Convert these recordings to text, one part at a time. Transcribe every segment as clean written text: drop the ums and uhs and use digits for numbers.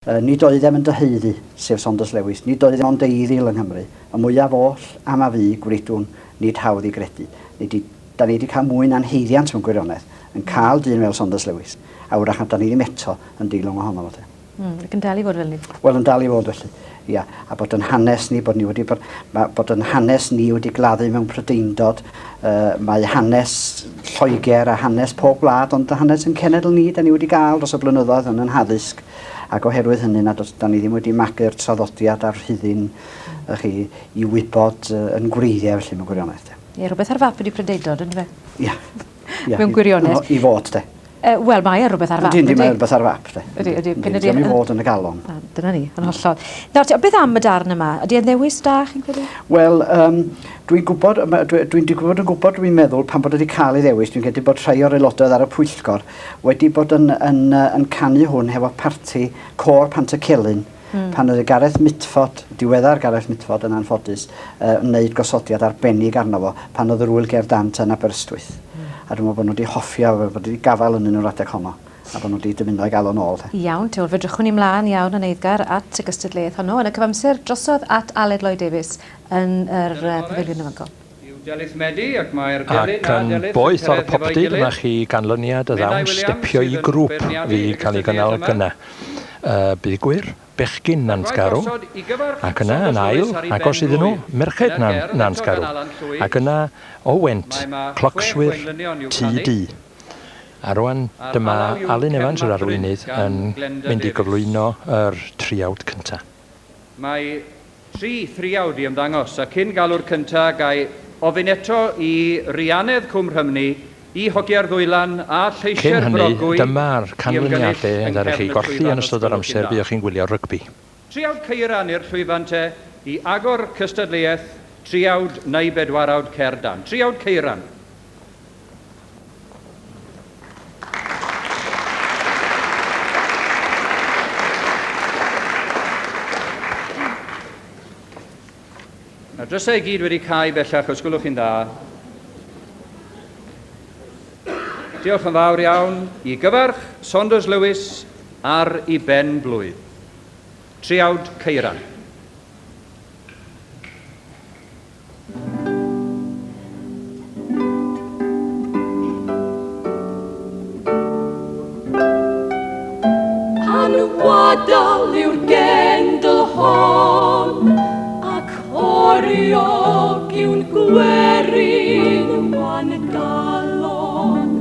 Nid oedd ddim yn dyheiddi, sef Saunders Lewis. Nid oedd ddim ond eiddiol yng Nghymru. Y mwyaf oll am a fi gwreidwn nid hawdd i gredu. Da ni wedi cael mwy na'n heiddiant mewn gwirionedd yn cael dyn fel Saunders Lewis. A wrach na da ni ddim eto yn dilwng ohono fo. Ac yn dal i fod fel ni? Wel, yn dal i fod felly. Ia, a bod yn hanes ni, bod yn hanes ni wedi gladdu mewn Prydeindod. Mae hanes Lloegr a hanes pob gwlad, ond y hanes yn cenedl ni, da ni wedi gael dros y blynyddoedd yn haddysg. Ac oherwydd hynny, da ni ddim wedi magu'r traddodiad a'r rhyddin i wybod yn gwreiddiau felly mewn gwirionedd. Ie, rhywbeth ar fap wedi Prydeindod, ynddo fe? Ia. Mewn gwirionedd? I fod, de. Wel, mae rhywbeth ar fap. Ydy, mae rhywbeth ar fap, de. Ydy. Ddim i fod yn y galon. Dyna ni, yn hollol. Nawr, beth am y darn yma? Ydy e'n ddewis da, chi'n credu? Wel, dwi'n dwi'n meddwl, pan bod wedi cael ei ddewis, dwi'n credu bod rhai o'r aelodoedd ar y pwyllgor wedi bod yn canu hwn hefo parti Cor Pantycelyn, pan oedd Gareth Mitford, diweddar Gareth Mitford yn anffodus, yn wneud gosodiad arbennig arno fo, pan oedd yr Gwyl Cerdd Dant yn Aberystwyth. A dwi'n meddwl bod nhw wedi hoffio, bod wedi gafael yn yr adeg honno, a bod nhw wedi dymuno i gael o'n ôl. Iawn, te, fedrychwn ni mlaen iawn yn eiddgar at y gystadleuaeth honno, yn y cyfamser drosodd at Aled Lloyd Davies yn yr pafiliwn yma. Ac yn boeth o'r popdyd, yma chi ganlyniad y ddawn stepio i grŵp fi cael ei gynnal gyna. Bydd gwir, bechgyn Nansgarw, ac yna yn ail, agos iddyn nhw, merched Nansgarw, ac yna o went, clocswyr TD. A rwan, dyma Alun Evans yr arweinydd yn mynd i gyflwyno yr triawd cyntaf. Mae 3 thriawd i ymddangos, a cyn galw'r cyntaf gai ofyn eto i Rianedd Cwm Rhymni, i hogiau'r ddwylan a lleisiau'r brogwy. Cyn hynny, dyma'r canlyniadau yn ddechrau chi golli yn ystod yr amser byddwch chi'n gwylio rygbi. Triawd Ceiran i'r llwyfantau i agor cystadleuaeth triawd neu bedwarawd Cerdd Dant. Triawd Ceiran. Drysau i gyd wedi cael bellach, os gwylwch chi'n dda. Diolch yn fawr iawn i gyfarch Saunders Lewis ar i ben blwydd. Triawd Ceiran. Anwadal yw'r gendl hon, ac oriog yw'n gwerin wan galon.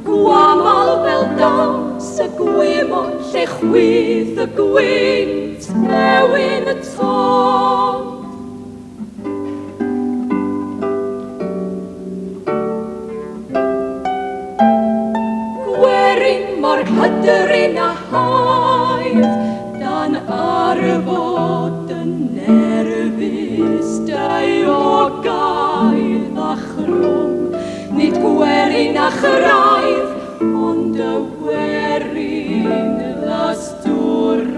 Gwamal fel dos y gwymon lle chwydd y gwynt ewyn y ton. Gwerin mor hydrin a haedd, dan arfod yn nerfus diogaidd a chrwm. Nid gwerin a chraidd, ond y werin lasdwraidd.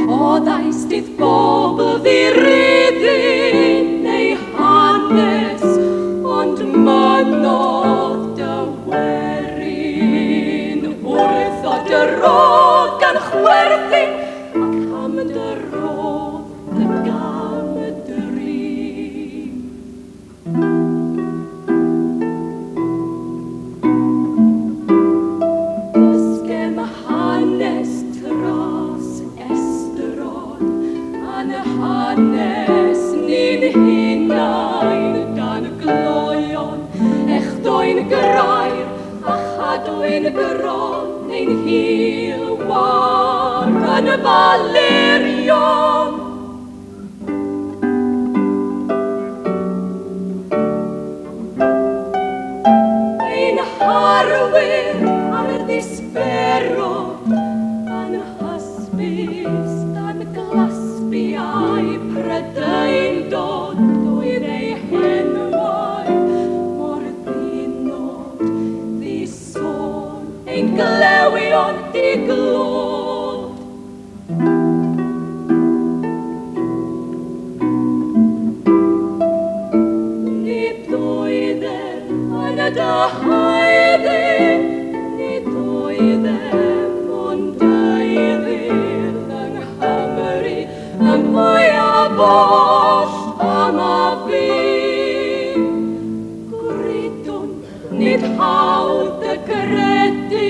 Rhoddais dydd bobl ddiryddin neu hanes, ond mynodd dy werin wrth o dy rodd gan chwerthin, ac am dy rodd dy gam y drin. Dysgem hanes tras estron, a'n hanes ni'n hunain gan gloion, echdwy'n grair a chadwy'n gron ein hil war yn y Valerion. Ein harwyr ar y ddisberod, yn hysbys dan glasbiau Prydeindod, oedd ei henwau mor ddinod, ddisôn ein glewion diglod. Nid oedd nid a haeddi, nid oedd ond deuddil yng Nghymru, y mwyaf bost am a fi. Gwridwn, nid hawdd y gredu.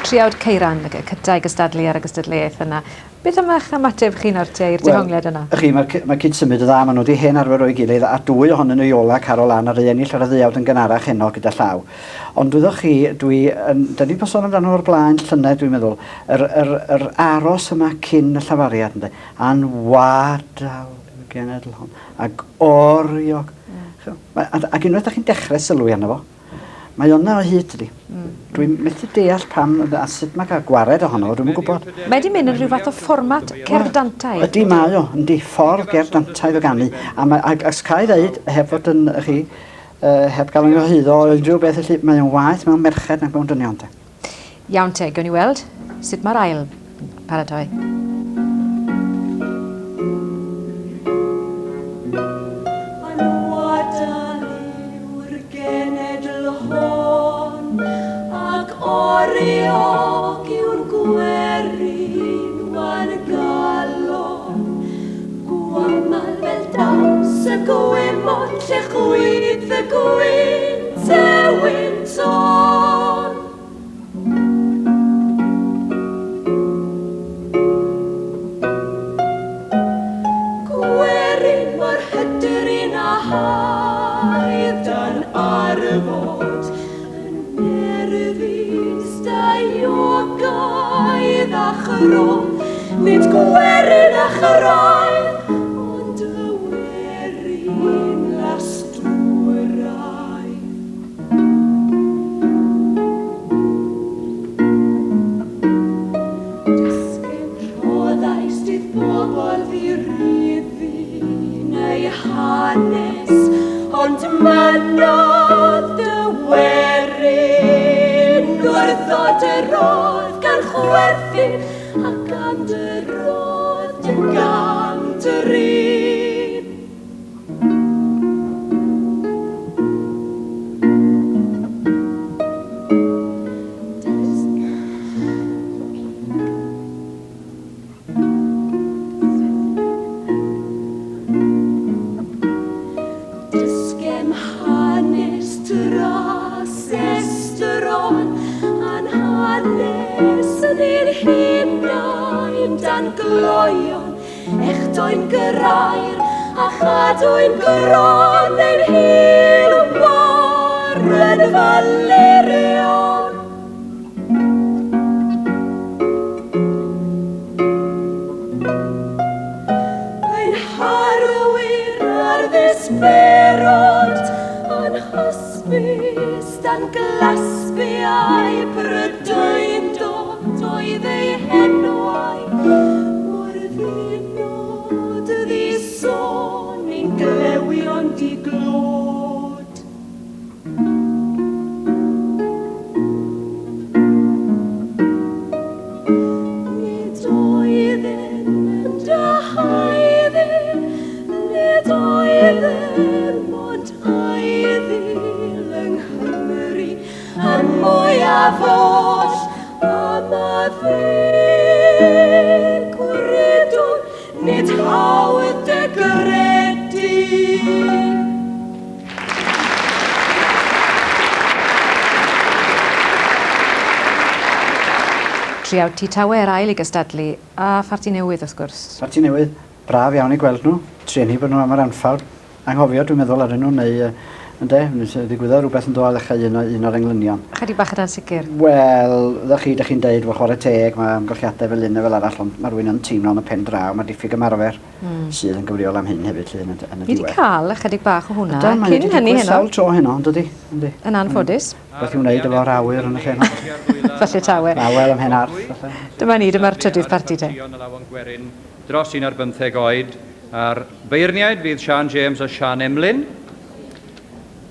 Triawd Ceiran, cytau gystadlu ar y gystadleuaeth yna. Beth am eich ymateb chi'n orte i'r dehongliad yna? Mae cyd symud y dda, maen nhw wedi hen arfer o'i gilydd, a dwy ohonyn nhw Iola, Carol Ann, a'r rhieni lle roedd ddiawd yn gynharach heno gyda llaw. Ond dwyddoch chi, da ni'n sôn amdano o'r blaen llynedd, dwi'n meddwl, yr aros yma cyn y llafariad, ynddo, a'n wadaw genedl hon, ac oriog. Ac unwaith da chi'n dechrau sylwi arno fo, mae yna o hyd ydi. Dwi'n methu deall pam a sut mae cael gwared ohono, dwi'n yn gwybod. Mae di mynd yn rhyw fath o fformat cerdantaidd. Ydy mae o, yndi, ffordd cerdantaidd o ganu. A sgai ddeud, heb fod yn chi, heb gael yn gyhoeddo o unrhyw beth, felly mae o'n waith mewn merched nag mewn dynion te. Iawn te, gawn ni weld sut mae'r ail paratoi. Oriog yw'r gwerin wan galon, gwamal fel daws y gwymon lle chwyd y gwyn tewyn ton. Gwerin mor hyderyn a haedd dan arfod, Iogaidd a chro, nid gwerin a chroedd, ond y werin lastwrau. Dysgyn rhoddais dydd bobl ddiriddi neu hanes, ond mynodd y werin wrthod y roedd gan chwerthin ac gan dy roedd gan dy rhin. Dysgem hanes dras esteron, yn i'r hunain dan gloion, echdoen gyrair a chadwyn gron ein hil war yn falerion. Ein harwyr ar ddisberod, yn hysbys dan glasbiau brydwyn oedd ei henwau, mor ddynod ddi sôn ein glewion di glod. Nid oedden yn dyhaedden, nid oedden ond aeddil yng Nghymru, a mwyaf oll am a fe gwredwn, nid hawdd y gredu. Triawd Tŷ Tawe ail i gystadlu, a Ffarti Newydd wrth gwrs. Ffarti Newydd, braf iawn i gweld nhw, treni bod nhw am yr anffawr. Anghofio dwi'n meddwl arnyn nhw, neu Ynde, ddigwyddodd rhywbeth yn dod â ddechrau un o'r englynion. Chydig bach yn ansicr? Wel, ddech chi'n deud fo chwarae teg, mae amgylchiadau fel un fel arall, ond mae rhywun yn teimlo yn y pen draw, mae diffyg ymarfer sydd yn gyfriol am hyn hefyd yn y diwedd. Ni wedi cael chydig bach o hwnna, cyn hynny heno. Mae wedi sawl tro heno, ond ydy. Yn anffodus. Beth i'w wneud efo'r awyr yn y lle heno. Falle tawe. Awel am hen arth. Dyma ni, dyma'r trydydd parti te. Dros 15 oed, a'r beirniaid fydd Sian James a Sian Emlyn.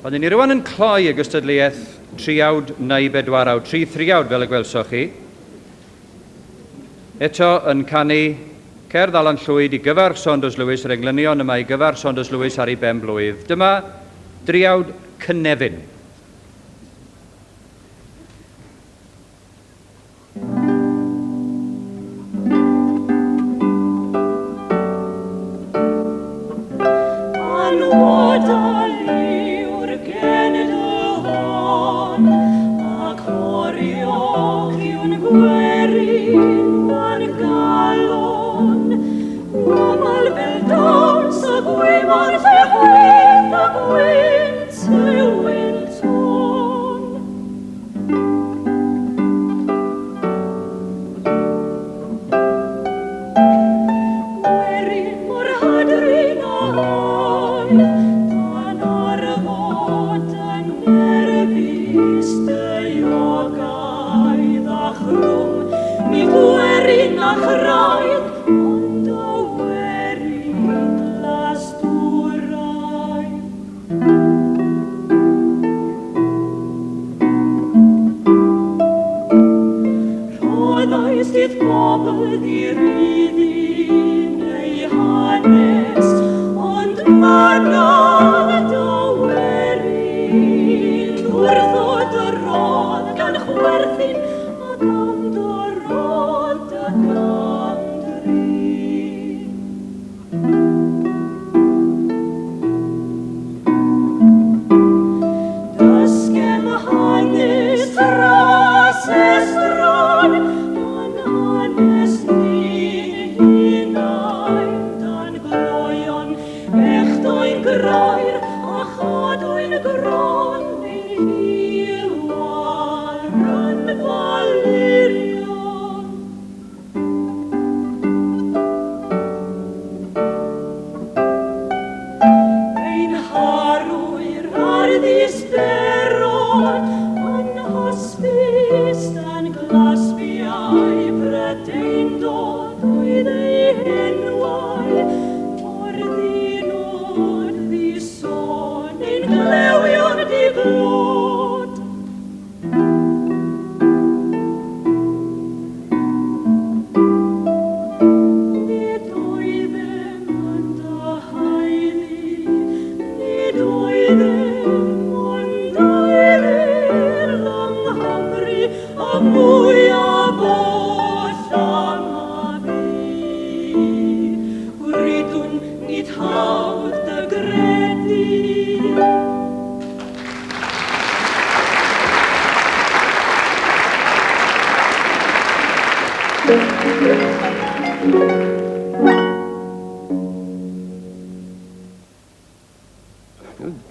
Oedden ni rwan yn cloi y gystadleuaeth triawd neu bedwarawd, 3 thriawd fel y gwelsoch chi. Eto yn canu cerdd Alan Llwyd I gyfer Saunders Lewis yr englynion yma I gyfer Saunders Lewis ar ei ben blwydd. Dyma driawd Cynefin.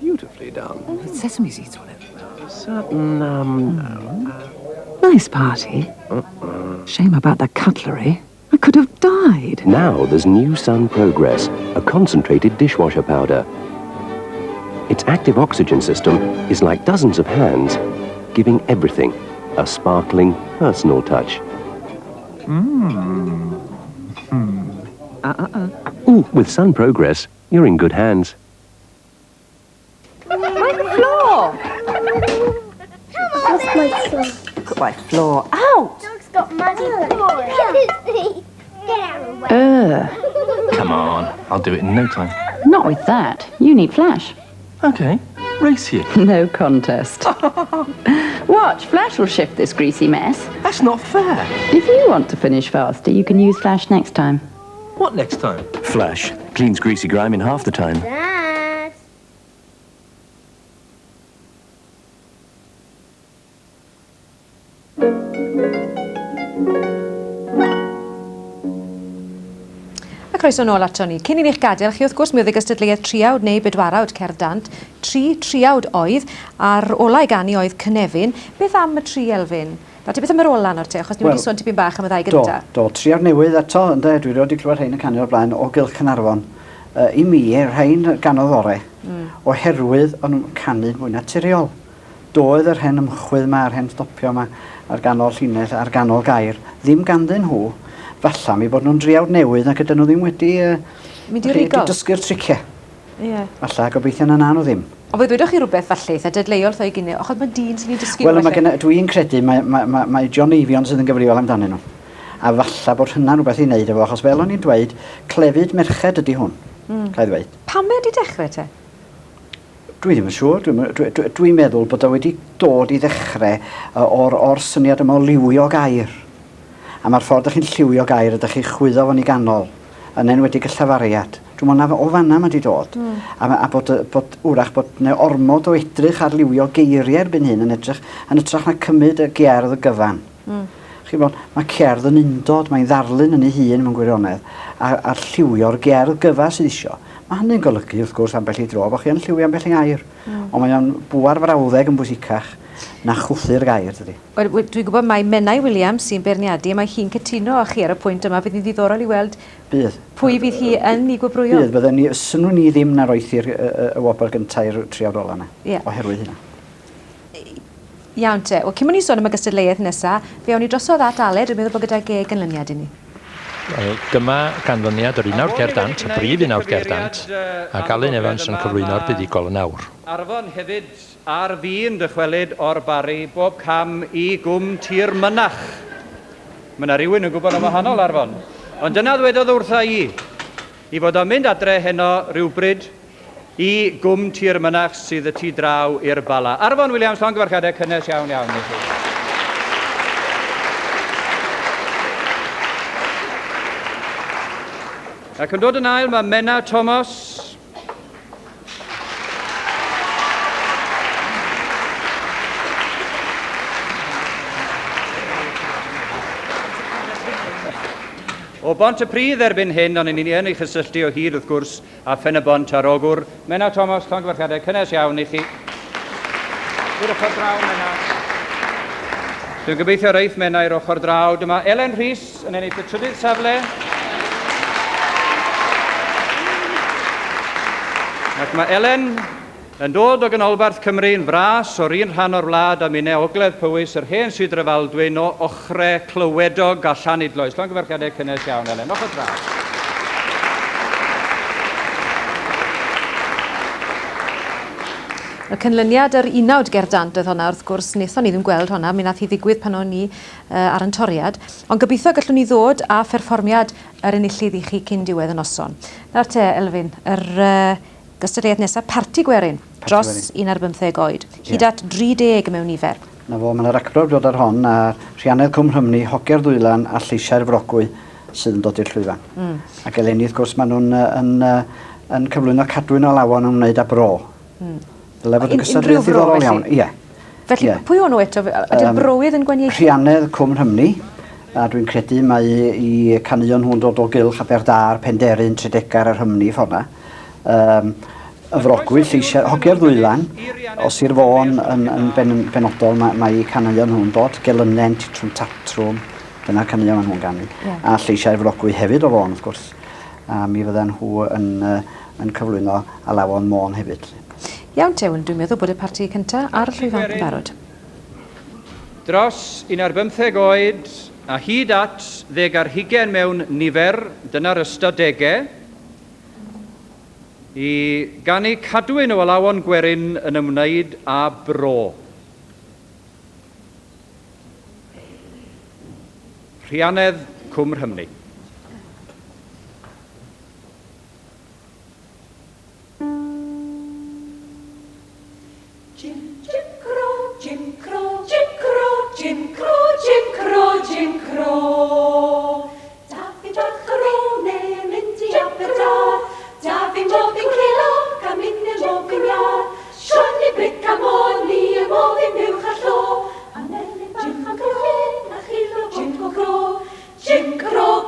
Beautifully done. Sesame seeds on it. Certain, Nice party. Shame about the cutlery. I could have died. Now there's new Sun Progress, a concentrated dishwasher powder. Its active oxygen system is like dozens of hands, giving everything a sparkling, personal touch. Ooh, with Sun Progress, you're in good hands. My floor! That's my floor. Look at my floor. Out! Dog's got muddy paws. Get out of the way. come on, I'll do it in no time. Not with that. You need Flash. Okay, race you. No contest. Watch, Flash will shift this greasy mess. That's not fair. If you want to finish faster, you can use Flash next time. What next time? Flash cleans greasy grime in half the time. Dad. Croeso nôl ato ni. Cyn I ni'ch gadael, chi wrth gwrs mi oedd y gystadleuaeth triawd neu bedwarawd Cerdd Dant. Triawd oedd, a'r olau ganu oedd Cynefin. Beth am y tri Elfyn? Fati beth am yr ola nawr te, achos ni wedi sôn tipyn bach am y ddau gynta. Do, triawd newydd eto, ynddo, dwi wedi clywed rhain yn canu o'r blaen o gylch Cynarfon. I mi, rhain ganodd ore, oherwydd o'n nhw'n canu mwy naturiol. Doedd yr hen ymchwyd yma, yr hen stopio yma, ar ganol llinell, ar ganol gair, ddim ganddyn nhw. Falla mi bod nhw'n driawd newydd ac ydyn nhw ddim wedi dysgu'r triciau. Falla gobeithio na nhw ddim. O fe ddwedwch chi rhywbeth falle, eitha dydleiol ddoi gynnau, ochod mae dyn sy'n ei dysgu? Wel, dwi'n credu mae John Eifion sydd yn gyfrifol amdanyn nhw. A falla bod hynna'n rhywbeth i wneud efo, achos fel o'n i'n dweud, clefyd merched ydy hwn, cael dweud. Pam wedi dechrau te? Dwi ddim yn siŵr. Dwi'n meddwl bod o wedi dod i ddechrau o'r syniad yma o liwio gair. A mae'r ffordd ydych chi'n lliwio gair ydych chi'n chwyddo fo'n i ganol, yn enwedig y llafariad. Dwi'n meddwl o fanna mae wedi dod. A bod wrach bod yna ormod o edrych ar liwio geiriau erbyn hyn yn edrych na cymryd y gerdd y gyfan. Mae cerdd yn undod, mae'n ddarlun yn ei hun mewn gwirionedd, a lliwio'r gerdd gyfa sydd isio. Mae hynny'n golygu, wrth gwrs, ambell i dro, bod chi yn lliwio ambell i gair. Ond mae o'n bwar frawddeg yn bwysicach na chwthu'r gair, dydy. Dwi'n gwybod mai Menai Williams sy'n beirniadu, mae hi'n cytuno â chi ar y pwynt yma, bydd hi'n ddiddorol i weld pwy fydd hi yn ei gwobrwyo. Bydd, bydden ni, synwn ni ddim na roeth i'r wobr gyntaf i'r triawd ola yna, oherwydd hynna. Iawn te, cyn mwyn i sôn am y gystadleuaeth nesaf, fe awn ni drosodd at Aled, dwi'n meddwl bod gyda ganlyniad i ni. Dyma ganlyniad yr Unawd Cerdd Dant, y brif Unawd Cerdd Dant, a Alun Evans yn cyflwyno'r buddigol yn awr. Arfon hefyd ar fi'n dychwelyd o'r bari bob cam i gwm tir mynach. Mae yna rhywun yn gwybod am wahanol Arfon. Ond dyna ddwedodd wrtha i fod o'n mynd adre heno rhywbryd i gwm tir mynach sydd y tu draw i'r bala. Arfon Williams, llongyfarchiadau cynnes iawn iawn i chi. Ac yn dod yn ail mae Mena Thomas. O bont y pridd erbyn hyn, ond ni'n yn ei chysylltu o hyd wrth gwrs a phen y bont ar ogwr. Mena Thomas, llongyfarchiadau cynnes iawn i chi. Dwi'n ochr draw, Mena. Dwi'n gobeithio reith Mena i'r ochr draw. Dyma Elen Rhys yn ennill y trydydd safle. Ac mae Elen yn dod o ganolbarth Cymru yn fras o'r un rhan o'r wlad a minnau ogledd Powys, yr hen Swydd Rhyfaldwyn o ochrau clywedog a Llanidloes. Llongyfarchiadau cynnes iawn, Elen. Ochr draw. Y canlyniad yr Unawd Cerdd Dant oedd hwnna, wrth gwrs, wnaethon ni ddim gweld hwnna, mi nath hi ddigwydd pan o'n ni ar yn toriad, ond gobeithio gallwn ni ddod a pherfformiad yr enillydd i chi cyn diwedd y noson. Nawr te, Elfyn, yr gystadleuaeth nesaf, parti gwerin, dros 15 oed, hyd at 30 mewn nifer. Na fo, mae'n racbro'r dod ar hon, a Rhianedd Cwm Rhymni, Hogie'r Ddwylan a Lleisiau'r Frogwy sydd yn dod i'r llwyfan. Ac eleni, wrth gwrs, maen nhw'n yn cyflwyno Cadwyn o Lawon yn wneud â bro. Dyle fod yn gystadleuaeth ddiddorol iawn. Ie. Felly, pwy o'n nhw eto? Ydy'r browydd yn gwaniaethu? Rhianedd Cwm Rhymni, a dwi'n credu mae i canuon hwn dod o gylch Aberdâr, Penderyn, Tredegar a Rhymni ffona. Y Frogwy, Lleisiau, Hogie'r Ddwylan, os i'r fôn yn benodol, mae i canuon hwn dod, Gelynen, Titrwm, Tatrwm, dyna canuon maen nhw'n ganu. A Lleisiau'r Frogwy hefyd o fôn, wrth gwrs. A mi fydden nhw yn cyflwyno a Lawon Môn hefyd. Iawn te, dwi'n meddwl bod y parti cyntaf ar y llwyfan yn barod. Dros 15 oed a hyd at 20 mewn nifer, dyna'r ystadegau, i ganu Cadwyn o Lawon Gwerin yn ymwneud â bro. Rhianedd Cwm Rhymni. Jim Crow,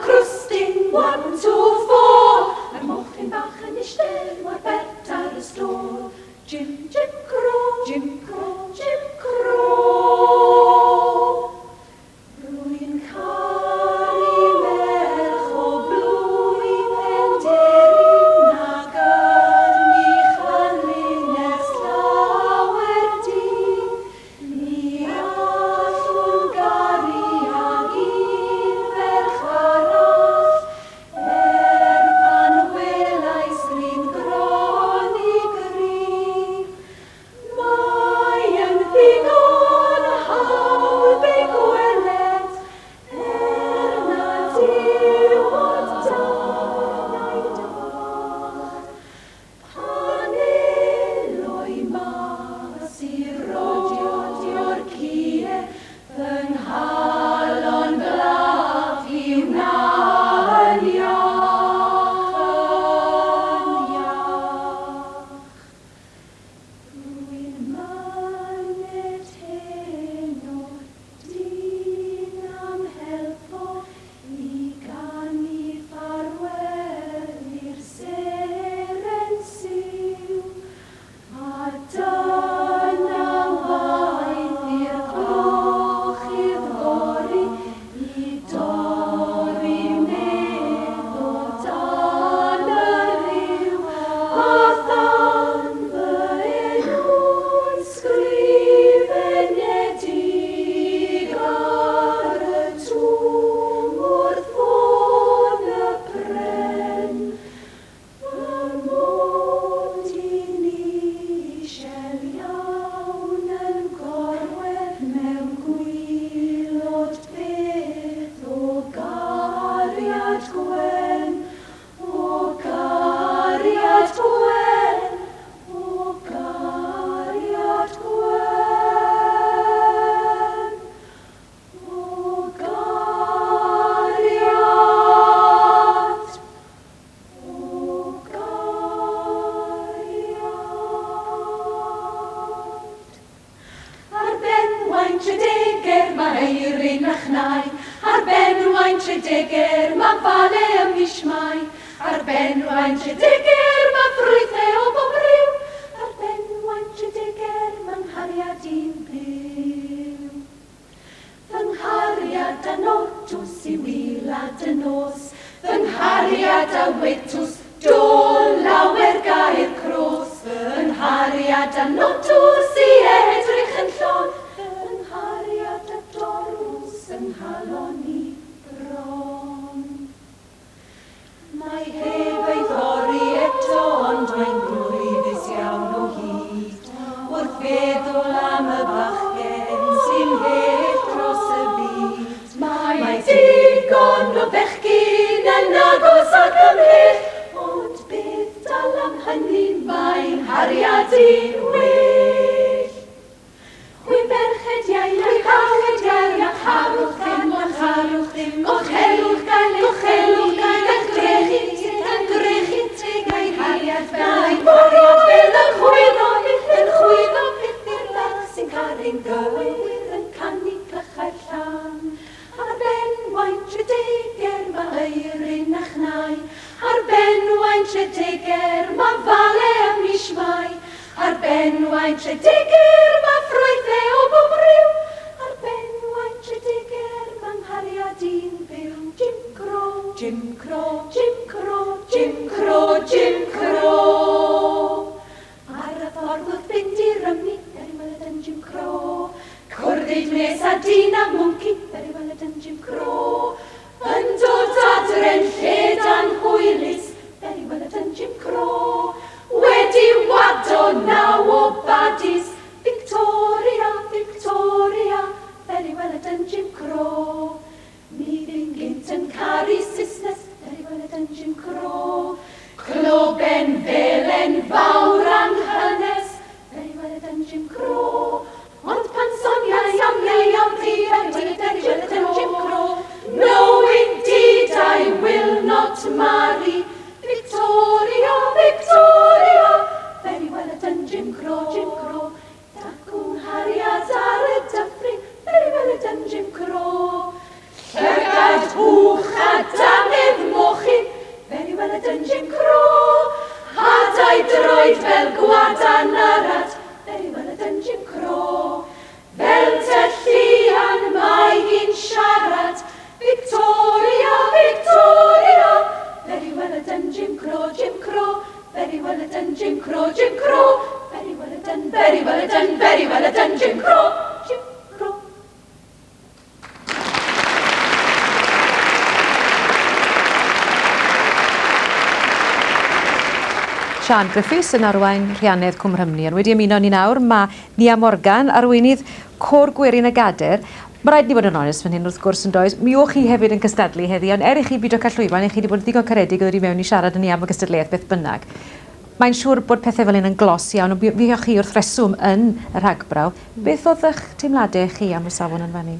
benwain trediger mae ffrwythau o bob ryw, ar benwain trediger mae'n hariad i'n byw. Fy nghariad a notws I wylad y nos, fy nghariad a wetws do lawer gair cros, fy nghariad a notws I edrych yn llon, fy nghariad a dorws yn halon I bron. Mae heb ei ddori eto, ond mae'n blwyddus iawn o hyd, wrth feddwl am y bachgen sy'n heb dros y byd. Mae digon o bechgyn yn agos ac ymhell, ond beth dal am hynny mae'n hariad i'n well. Hwy merched iawn, hwy harched iawn, ac harwch ddim, gochelwch gael, ac grechyn teg a'i hariad fel, bwriad fel yn chwyddo peth i'r bach sy'n cael ein gywir yn canu clychau'r llan. Ar benwain tredeger mae eirin a chnau, ar benwain tredeger mae fale am mis mai, ar benwain tredeger mae ffrwythau o bob ryw, ar benwain tredeger mae'n hariad i'n byw. Jim Cro, Jim Cro, Jim Cro, Jim Cro, Jim Cro. Ar y ffordd wrth fynd I rymni, fer I weld yn Jim Cro. Cwrdid nes a dyn a mwynci, fer I weld yn Jim Cro. Yn dod adre'n lledan hwylus, fer I weld yn Jim Cro. Wedi wado naw o badis, Victoria, Victoria, fer I weld yn Jim Cro. Mi ddyn gynt yn caru Saesnes, fer I weld yn Jim Cro. Cloben felen fawr anghynnes, fer I weld yn Jim Cro. Ond pan soniau am di, fer I weld yn Jim Cro. No, indeed, I will not marry Victoria, Victoria, fer I weld yn Jim Cro, Jim Cro. Dacwn hariad ar y dyffryn, fer I weld yn Jim Cro. Llygad hwch a danydd mochyn, fer I weld yn Jim Cro. Hadau droed fel gwadan arad, fer I weld yn Jim Cro. Fel tylluan mae hi'n siarad, Victoria, Victoria, fer I weld yn Jim Cro, Jim Cro, fer I weld yn Jim Cro, Jim Cro, fer I weld yn Jim Cro, Jim Cro. Sian Griffiths yn arwain Rhianedd Cwm Rhymni. Wedi ymuno ni nawr, mae Nia Morgan arweinydd Côr Gwerin y Gader. Mae rhaid ni bod yn onest fan hyn wrth gwrs yn does. Mi o'ch chi hefyd yn cystadlu heddi, ond I chi byd o cael llwyfan, chi wedi bod yn ddigon caredig o ddod I mewn I siarad yn ni am y gystadleuaeth beth bynnag. Mae'n siŵr bod pethau fel hyn yn glos iawn, ond fi o'ch chi wrth reswm yn y rhagbraw. Beth oedd eich teimladau chi am y safon yn fan ni?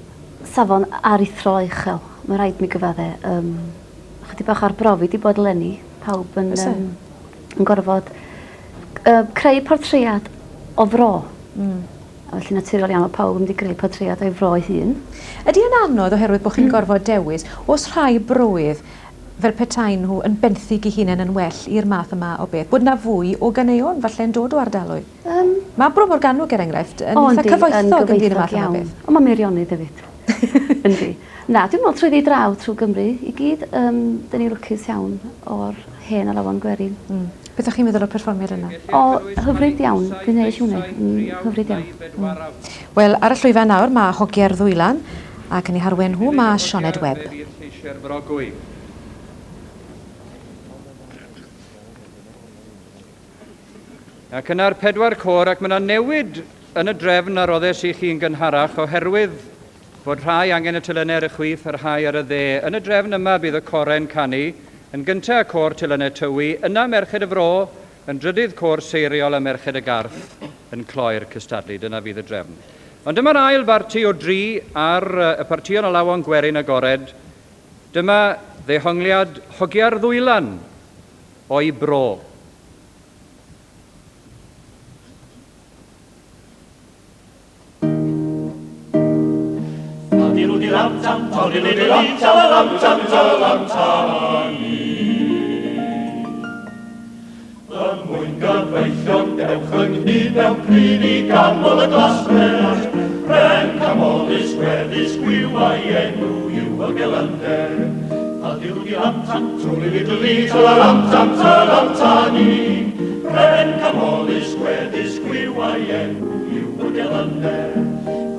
Safon aruthrol uchel. Mae rhaid mi gyfadde. Chydig bach ar brofi di bod lenni. Pawb yn gorfod creu portread o fro. A felly naturiol iawn, mae pawb yn mynd I greu portread o'i fro ei hun. Ydy yn anodd oherwydd bod chi'n gorfod dewis, os rhai brywydd fel petai nhw yn benthyg I hunain yn well i'r math yma o beth? Bod na fwy o ganeuon falle yn dod o ardaloedd? Mae Bro Morgannwg enghraifft yn eitha cyfoethog yn dyn y math yma o beth. Ond mae Meirionnydd hefyd. Yndi. Na, dwi'n meddwl trwy draw trwy Gymru I gyd. Dyn ni lwcus iawn o'r hen a lafon Gwerin. Beth o'ch chi'n meddwl o'r perfformiad yna? O, hyfryd iawn. Dwi'n neis hwnna. Hyfryd iawn. Wel, ar y llwyfan nawr mae Hogyer Ddwylan ac yn ei harwen nhw mae Sioned Webb. Ac yna'r 4 côr ac mae yna newid yn y drefn a roddes I chi'n gynharach oherwydd bod rhai angen y tylynau ar y chwith a rhai ar y dde. Yn y drefn yma bydd y coren canu, yn gyntaf y côr tylynau tywi, yna Merched y Fro, yn drydydd côr seiriol a Merched y Garth yn cloi'r cystadlu. Dyna fydd y drefn. Ond dyma'r ail barti o 3 ar y partion o lawon Gwerin agored. Dyma ddehongliad Hogyer Ddwylan o'i Bro. byd mewn pryd I ganmol y glasfell. Bren camol this gwyw a'i enw yw y gelynder. A dilgi lam tam, twli lidli, talalam tam, talam tani. Bren camol this gwyw a'i enw yw y gelynder.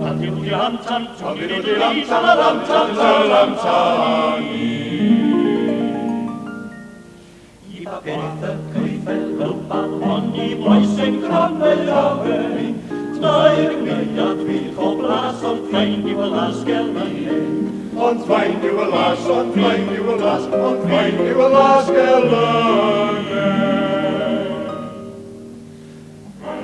A dilgi lam tam, twli lidli, talalam tam, talam tani. Beth y cyffel fel balon I boes yn cronau awen. Tair gneuad wych o blas ond ffeindio y las gelyn. Ond ffeindio y las, ond ffeindio y las, ond ffeindio y las gelyn.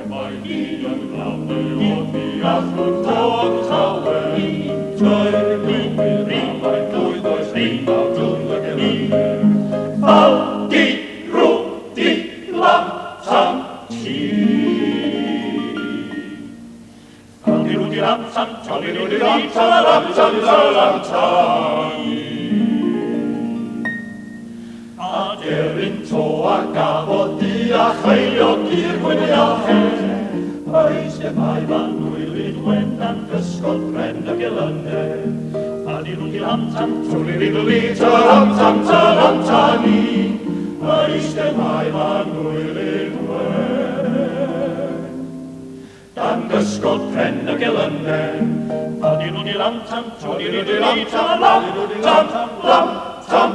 Mae ni yn glawnau o ddiallwr dod tawen. Tair gneuad wych o glwydd oes ein awr drwy y gelyn. Fal di lam tam ti. Aldi lam tam, aldi lam tam, talam tani. A derin to a gafodd di a chaelio gyr gwynnu a chen. Oes demai fan wylydd wendan gysgod bren y gelynder. Aldi lam tam, aldi lam tam, talam tani. Oes demai fan wylydd wen. Dan gysgod pren y gelynder. Aldi lam tam, aldi lam tam, lam tam,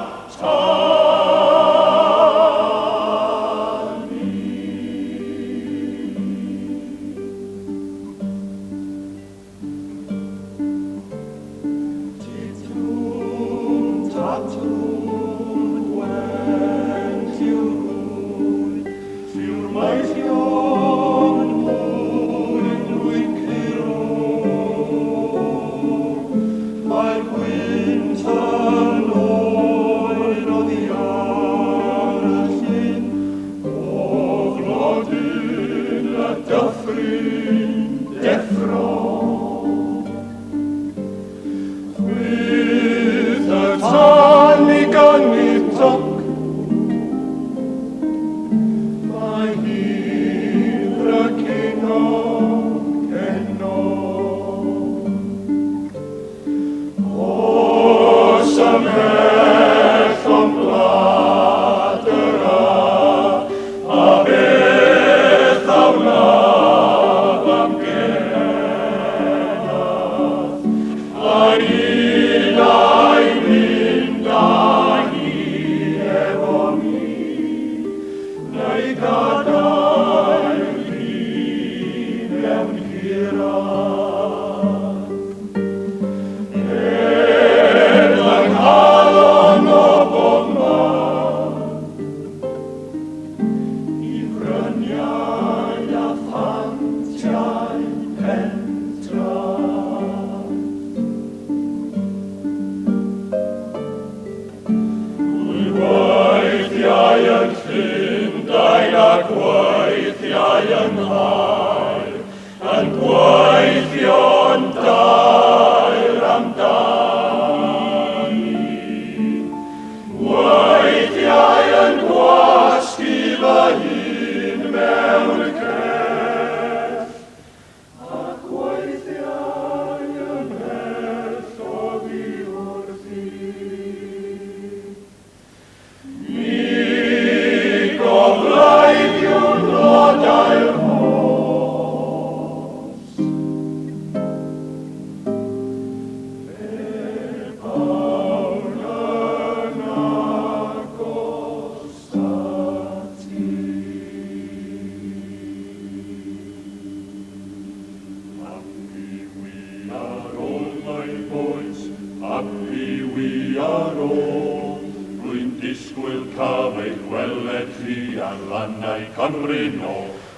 Cymru.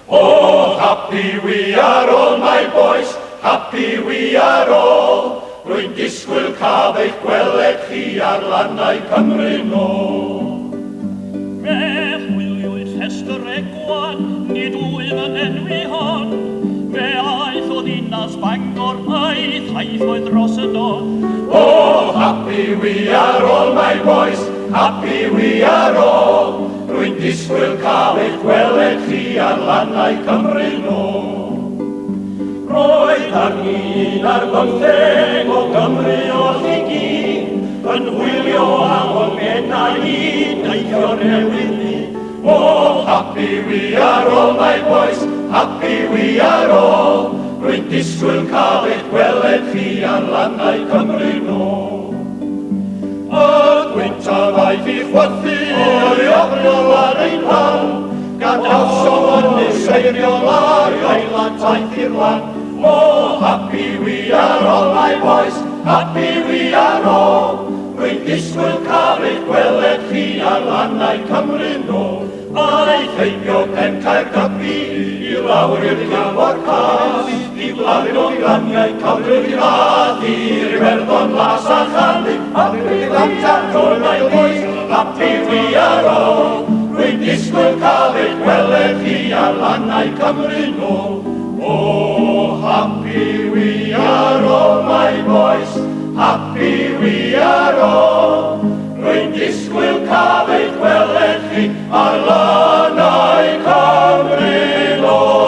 Oh, happy we are all, my boys, happy we are all. Rwy'n disgwyl caf eich gweled chi ar lannau Cymru nôl. Me chwiliwyd rhestr egwan, nid wyf yn enwi hon. Me aeth o ddinas Bangor, aeth haethwyd dros y don. Oh, happy we are all, my boys, happy we are all. rwy'n disgwyl cael eich gweled chi ar lannau Cymru no. Roedd arni un ar 15 o Gymru oll i gyd, yn hwylio am o'n mennau i deithio newydd ni. Oh, happy we are all, my boys, happy we are all. Rwy'n disgwyl cael eich gweled chi ar lannau Cymru no. Y gwyntaf a'i fi chwythu o'i ofriol ar ein rhan, gan awso yn niseirio ar ailan taith i'r lan. Oh, happy we are all, my boys, happy we are all. Rwy'n disgwyl cael eich gweled chi ar lannau Cymru no. A'i ffeindio pen Caergybi i lawr i'r Cymor Cas, i bladdu o graniau Cymru Gradd, i'r Iwerddon Las a Chanu, happy Dant o'r my boys, happy we are all. Rwy'n disgwyl cael eich gweled chi ar lannau Cymru no. Oh, happy we are all, my boys, happy we are all. Rwy'n disgwyl cael eich gweled chi ar lannau Cymru nôl.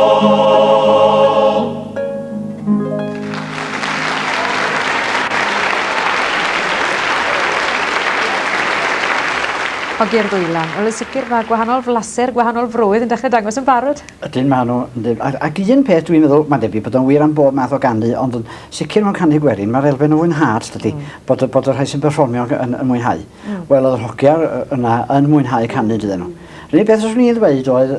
Hogi'r ddwylan. Wel, yn sicr mae gwahanol flaser, gwahanol froedd yn dechrau dangos yn barod. Ydyn maen nhw. Ac un peth dwi'n meddwl, mae'n debyg bod o'n wir am bob math o ganu, ond yn sicr mewn canu gwerin, mae'r elfen o fwynhad, dydy, bod y rhai sy'n perfformio yn mwynhau. Wel, oedd yr hogiau yna yn mwynhau canu dydyn nhw. Rwy'n beth os wna'n i ddweud oedd,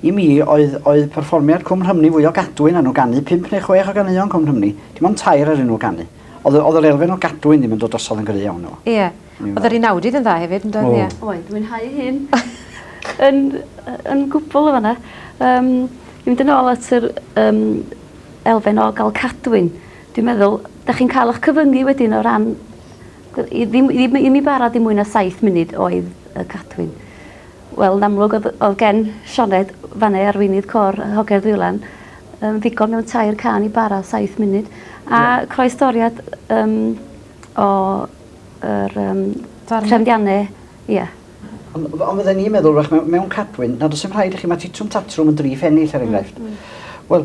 i mi, oedd perfformiad Cwm Rhymni fwy o gadwyn a nhw ganu, 5 neu 6 o ganeuon Cwm Rhymni, dim ond 3 ar nhw ganu. Oedd yr elfen o gadwyn ddim yn dod osod yn gyrru iawn nhw. Ie. Oedd yr un awdydd yn dda hefyd, yn dod, ie. Oed, dwi'n hau hyn yn gwbl o fanna. Dwi'n mynd yn ôl at yr elfen o gael cadwyn. Dwi'n meddwl, da chi'n cael eich cyfyngu wedyn o ran... I mi bara dim mwy na 7 munud oedd y cadwyn. Wel, yn amlwg oedd gen Sioned fanna arweinydd cor Hogiau'r Ddwylan ddigon mewn 2 can i bara 7 munud. A croesdoriad o trefniannau, ie. Ond fydden ni'n meddwl, mewn cadwyn, nad oes ym rhaid i chi, mae titrwm tatrwm yn 3 ffennill ar enghraifft. Wel,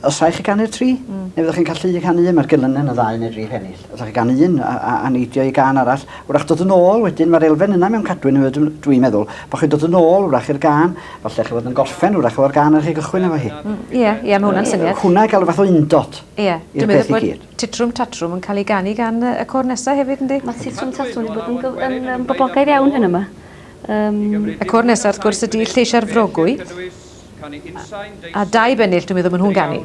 os rhaid chi ganu'r 3, neu fyddwch chi'n cael canu un, mae'r gilyn yn y 2 neu 3 ffennill. Os rhaid chi ganu un a neidio i gan arall. Wrach dod yn ôl wedyn, mae'r elfen yna mewn cadwyn, dwi'n meddwl, bod chi'n dod yn ôl wrach i'r gan, falle chi fod yn gorffen wrach o'r gan ar chi gychwyn efo hi. Ie, mae hwnna'n syniad. Hwna gael fath o undod i'r peth i gyd. Titrwm tatrwm yn cael ei ganu gan y cwr nesaf hefyd, yndi? Mae titrwm tatrwm wedi bod yn boblogaidd iawn hyn yma. Y cwr nesaf, wrth gwrs, ydi lleisiau'r frogwy. A 2 bennill, dwi'n meddwl, mae nhw'n ganu.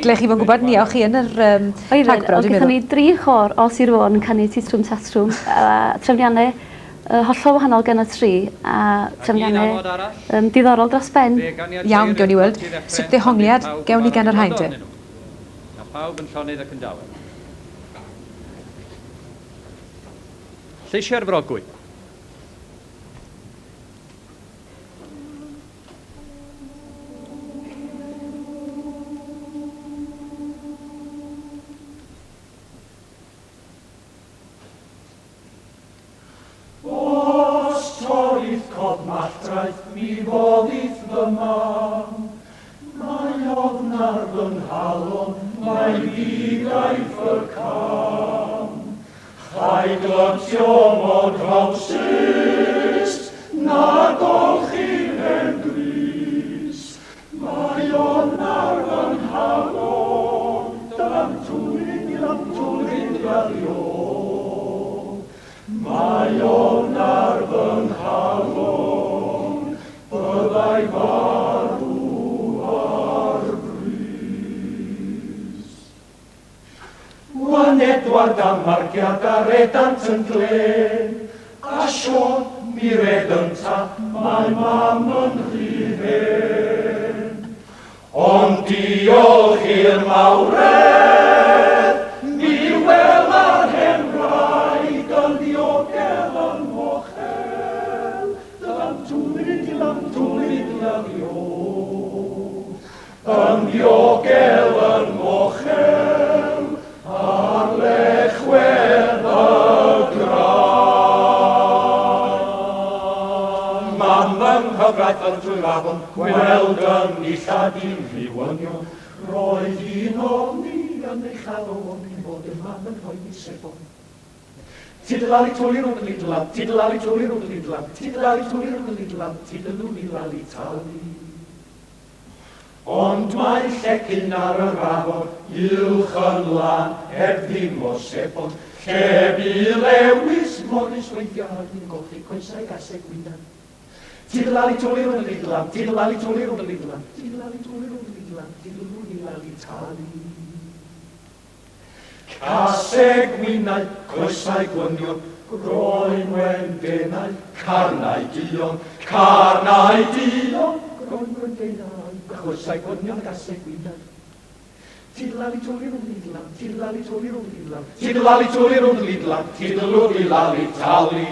Gle chi fo'n gwybod ni, o'ch chi yn yr rhagbrawd, dwi'n meddwl. Oedd ni 3 chor o Sir Fôn yn canu titrwm tatrwm. Trefniannau hollol wahanol gen y 3, a trefniannau diddorol dros ben. Iawn, gewn ni weld. Sut ddehongliad gewn ni gan yr haint e? A pawb yn llonydd ac yn dawel. Lleisiau'r frogwy. Matraeth mi fodith fy mam, mae ofnar fy nghalon, mae digaeth y cam. Chai glytio mod hawsus, na golchi'n hen gris, mae ofnar fy nghalon, dam tŵlin gario. Mae ofnar fy nghalon, byddai farw ar brys. Wan Edward a Margiad a redant yn glen, a Sion mi redynta, mae mam yn rhy hen. Ond diolch i'r mawredd, mi wel ar hen rhaid yn ddiogel yn mochel, dylam tŵlid lagio. Yn ddiogel yn mochel, ar lechwedd y gran. Ond mam yng nghyfraith ar drwy'r afon, gweld yn illad i'n rhiwynio. Roedd un o ni yn ei chalw o'n i'n bod y mam yn rhoi mi sebon. Tidlali tuli rwng y lidlam, tidlali tuli rwng y lidlam, tidlali tuli rwng y lidlam, tidlwn i lali tali. Ond mae llecyn ar yr afon, uwch yn lan, heb ddim o sebon. Lle bu Lewis Morris weithio yn golchi coesau gasau gwynan. Tidlali tuli rwng y lidlam, tidlali tuli rwng y lidlam, tidlali tuli rwng y lidlam, tidlwn i lali tali. Caseg gwynau, coesau gwynio, groen wendenau, carnau dion, groen wendenau, coesau gwynio, caseg gwynau. Tidlali tuli rwng lidlam, tidlali tuli rwng lidlam, tidlali tuli rwng lidlam, tidlwn i lali tali.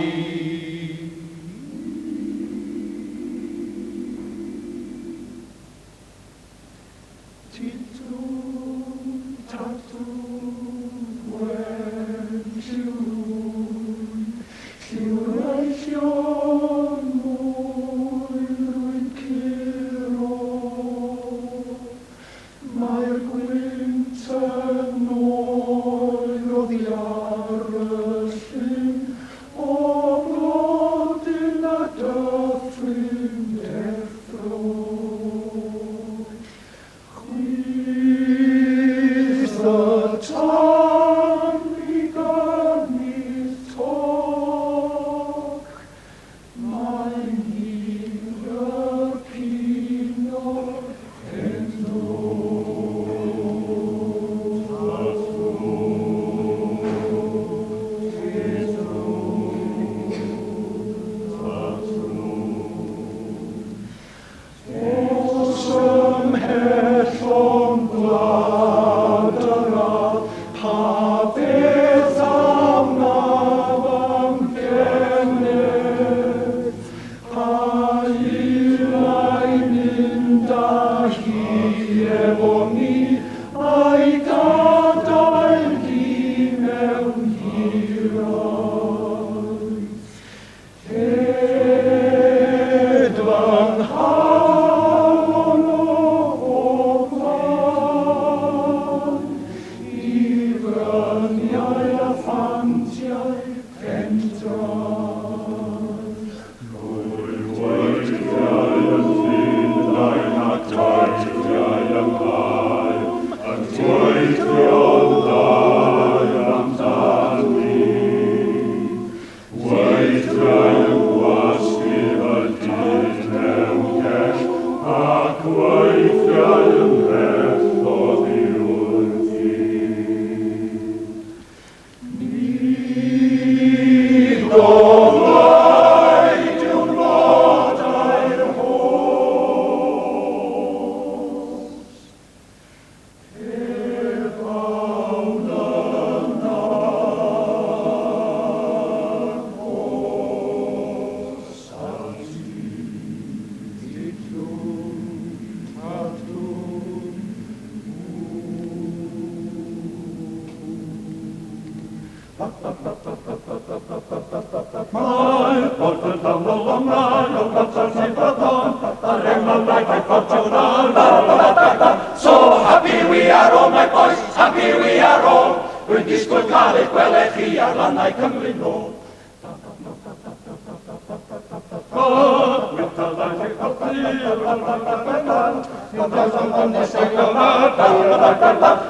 So happy we are all, my boys, happy we are all. Rwy'n disgwyl cael eich gwelech chi ar lannau Cymru nôl.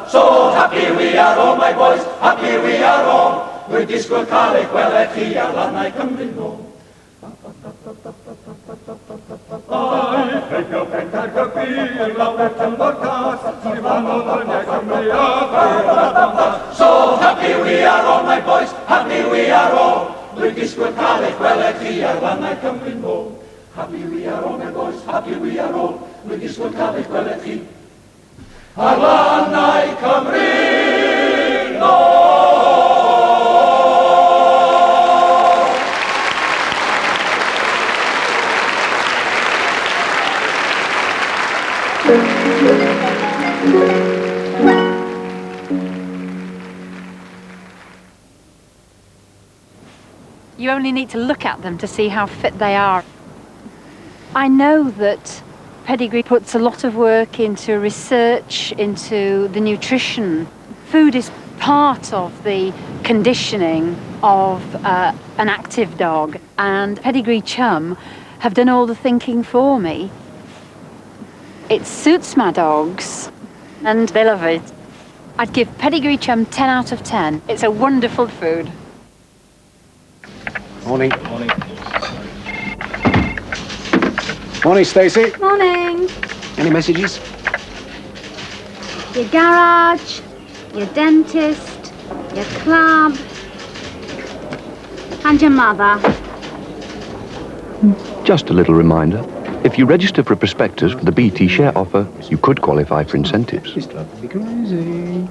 So happy we are all, my boys, happy we are all. Rwy'n disgwyl cael eich gwelech chi ar lannau Cymru nôl. Heibio pencar gybyr, lawer cymor cas, sy'n anodd yn eich Cymru So happy we are all, my boys, happy we are all. Rwy'n disgwyl cael eich gwelech chi ar lannau Cymru nôl. Happy we are all, my boys, happy we are all. Rwy'n disgwyl cael eich gwelech chi ar lannau Cymru nôl. You only need to look at them to see how fit they are. I know that Pedigree puts a lot of work into research, into the nutrition. Food is part of the conditioning of an active dog, and Pedigree Chum have done all the thinking for me. It suits my dogs, and they love it. I'd give Pedigree Chum 10 out of 10. It's a wonderful food. Morning. Morning. Morning, Stacey. Morning. Any messages? Your garage, your dentist, your club, and your mother. Just a little reminder. If you register for a prospectus for the BT share offer, you could qualify for incentives. This club will be crazy.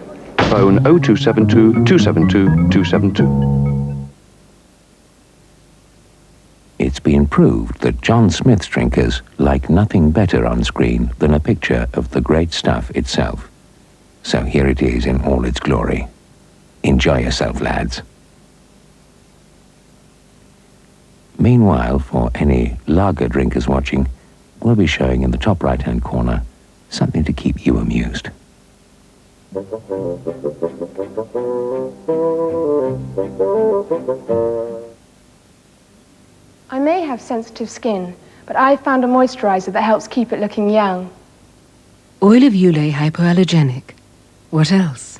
Phone 0272 272 272. It's been proved that John Smith's drinkers like nothing better on screen than a picture of the great stuff itself. So here it is in all its glory. Enjoy yourself, lads. Meanwhile, for any lager drinkers watching, we'll be showing in the top right-hand corner something to keep you amused. I may have sensitive skin, but I found a moisturizer that helps keep it looking young. Oil of Ulay hypoallergenic. What else?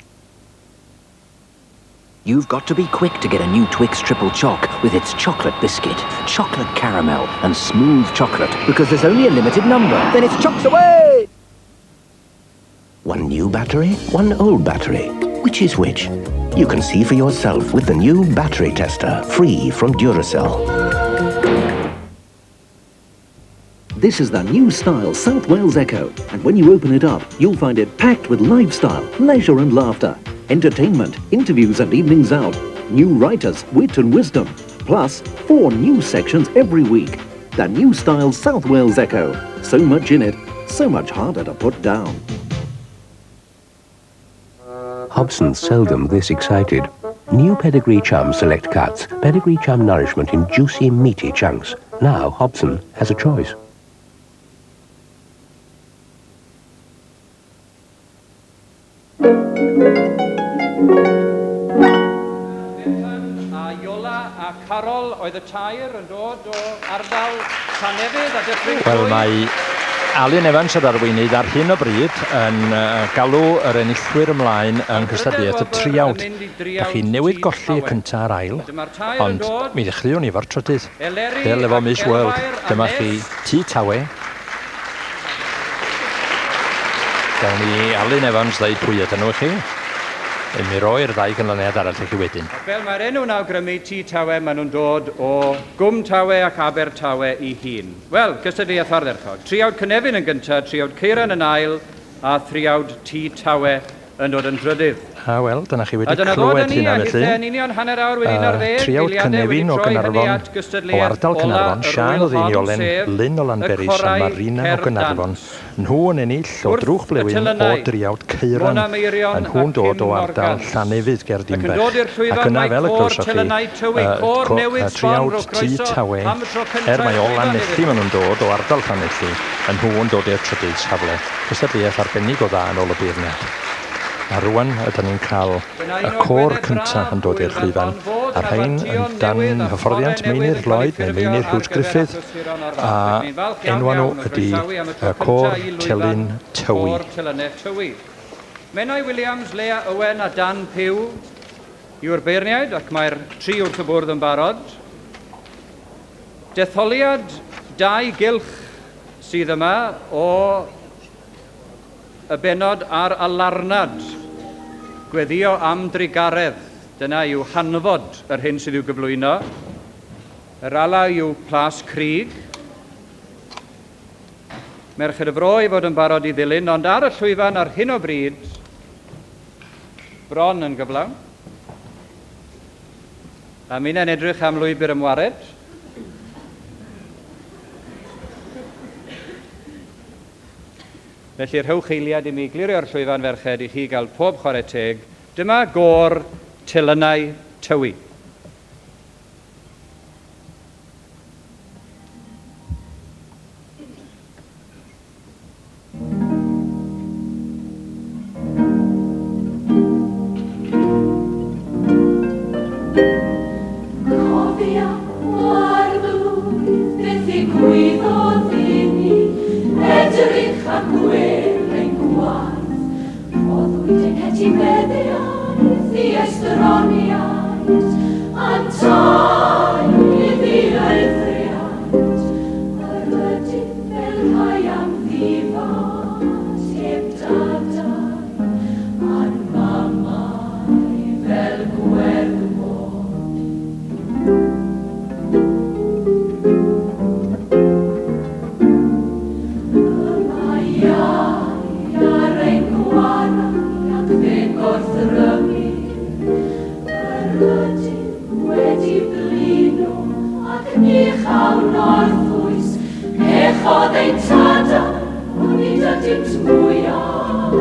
You've got to be quick to get a new Twix Triple Choc with its chocolate biscuit, chocolate caramel, and smooth chocolate, because there's only a limited number. Then it's chocks away! One new battery, one old battery. Which is which? You can see for yourself with the new battery tester, free from Duracell. This is the new style South Wales Echo, and when you open it up, you'll find it packed with lifestyle, leisure and laughter, entertainment, interviews and evenings out, new writers, wit and wisdom, plus 4 new sections every week. The new style South Wales Echo. So much in it, so much harder to put down. Hobson's seldom this excited. New Pedigree Chum Select Cuts. Pedigree Chum nourishment in juicy, meaty chunks. Now Hobson has a choice. A Carol oedd y tair yn dod o ardal Llanefydd a Dyffryn Wel, mae Alun Evans yr arweinydd ar hyn o bryd yn galw yr enillwyr ymlaen yn cystadleuaeth y triawd. Dach chi newid golli y cyntaf a'r ail, ond mi ddechreuwn ni fo'r trydydd. Fel efo Miss World, dyma chi Tŷ Tawe. Gawn ni Alun Evans ddeud pwy ydyn nhw chi. Mi roi'r ddau ganlyniad arall i chi wedyn. Fel mae'r enw'n awgrymu Tŷ Tawe, maen nhw'n dod o Gwm Tawe ac Aber Tawe i hun. Wel, cystadleuaeth ardderchog. Triawd Cynefin yn gyntaf, triawd Ceiran yn ail, a thriawd Tŷ Tawe yn dod yn drydydd. A wel, dyna chi wedi clywed hynna felly. Triawd Cynefin o Gynarfon, o ardal Cynarfon, Sian o Ddeiniolen, Lyn o Lanberis a Marina o Gynarfon. Nhw yn ennill o drwch blewyn o driawd Ceiran, a nhw'n dod o ardal Llanefydd Gerdinbech. Ac yna fel y clywsoch chi, triawd Tŷ Tawe, mae o Lanelli maen nhw'n dod o ardal Llanelli, a nhw'n dod i'r trydydd safle. Cystadleuaeth arbennig o dda yn ôl y beirniad. A rwan ydyn ni'n cael y côr cyntaf yn dod i'r llwyfan, a'r rhain yn dan hyfforddiant Meinir Lloyd neu Meinir Hughes Griffith, a enwa nhw ydy y côr Telyn Tywi. Menai Williams, Lea Owen a Dan Pew yw'r beirniaid, ac mae'r tri wrth y bwrdd yn barod. Detholiad 2 gylch sydd yma o y benod ar alarnad. Gweddio am drigaredd. Dyna yw hanfod yr hyn sydd i'w gyflwyno. Yr ala yw Plas Crig. Merched y Fro i fod yn barod i ddilyn, ond ar y llwyfan ar hyn o bryd, bron yn gyflawn. A mi'n edrych am lwybr ymwared. Felly rhowch eiliad i mi glirio'r llwyfan ferched i chi gael pob chwarae teg. Dyma gôr Telynau Tywi. etifeddiaeth i estroniaid, a'n taith i eithriaid, yr ydyn fel rhai am ddifad heb dadau, a'n mamau fel gwerthwod. Echodd ein tadau, ond nid ydynt mwyach.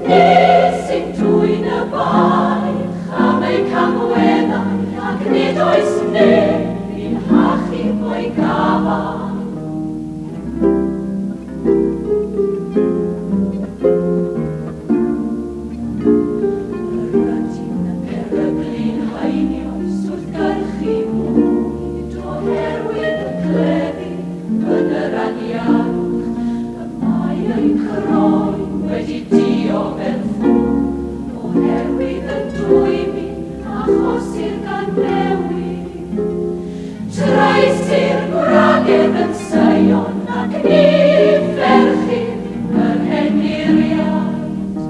Nes ein dwy'n y baich am ei camweddau, ac nid oes neb i'n hachub o'i gafal. Yr ydyn y peryglin haenioes wrth gyrchu mwyd oherwydd y cleddi yn yr aniarwch, y mae ein croen wedi dio fel ffwr, oherwydd y dwymi achosir gan newid. Trais i'r gwragedd yn Sion ac ni ferchydd yr heniriaid.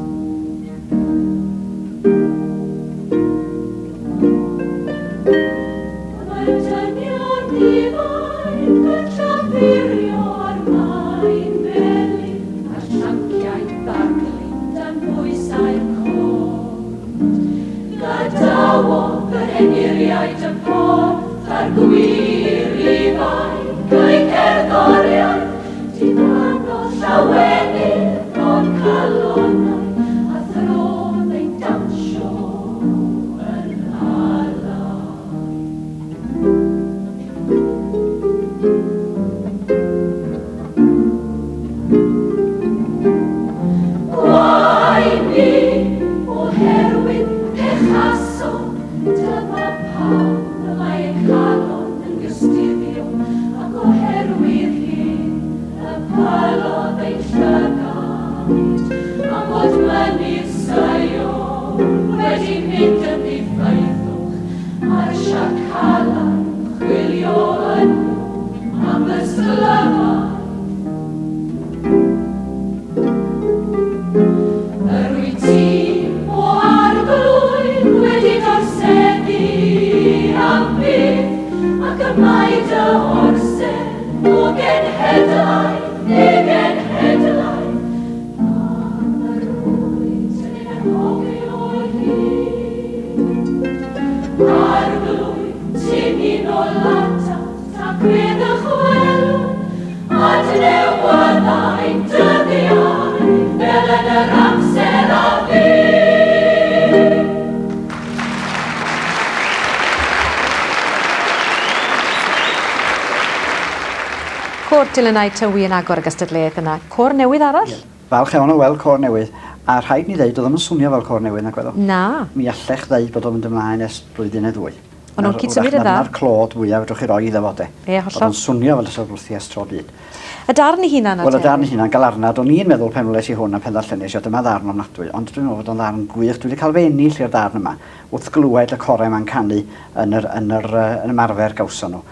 Mae dynion difaid yn trafirio ar maen melyn, a'r sianciau barglyd am bwysau'r cod. Gadawodd yr heniriaid y porth a'r gwir ifaid a'i cerddoriaid, diflannodd llawenydd o'n calonnau, a throdd ein dawnsio yn alau. Gwaeni oherwydd pechason, dyma pam y mae ein calon yn gystuddio, ac oherwydd hyn y palodd ein llygaid, am fod mynydd Sion wedi mynd yn ddiffeithwch, a'r siacalau chwilio yn nhw am ysglafau. Yr wyt tîm o arglwydd wedi dorseddu am byth, ac y mae dy orsedd o genhedlaeth neu genhedlaeth. Am yr wyt yn anghofio hyn. Arglwydd tîmyn o latas ac fydd y chwelwn, adnewyddau'n dyddiau fel yn yr amser a fi. Cor dilynau tywi yn agor y gystadleuaeth yna. Cor newydd arall? Falch iawn o weld cor newydd. A rhaid ni ddeud, oedd o'n swnio fel cor newydd, nag oedd o? Na. Mi allech ddeud bod o'n mynd ymlaen ers blwyddyn neu ddwy. Ond o'n cyd-symud y dda. Na'r clod fwyaf fedrwch chi roi iddo fo, de. Hollol. Oedd o'n swnio fel ysgrifennu ers tro byd. Y darn i hunan Wel, y darn i hunan, gael arnad, o'n i'n meddwl pen wles i hwn a pen ddarllenis, dyma ddarn ofnadwy, ond dwi'n meddwl bod o'n ddarn gwych, dwi wedi cael fy ennill i'r darn yma, wrth glywed y corau yma'n canu yn y marfer gawson nhw.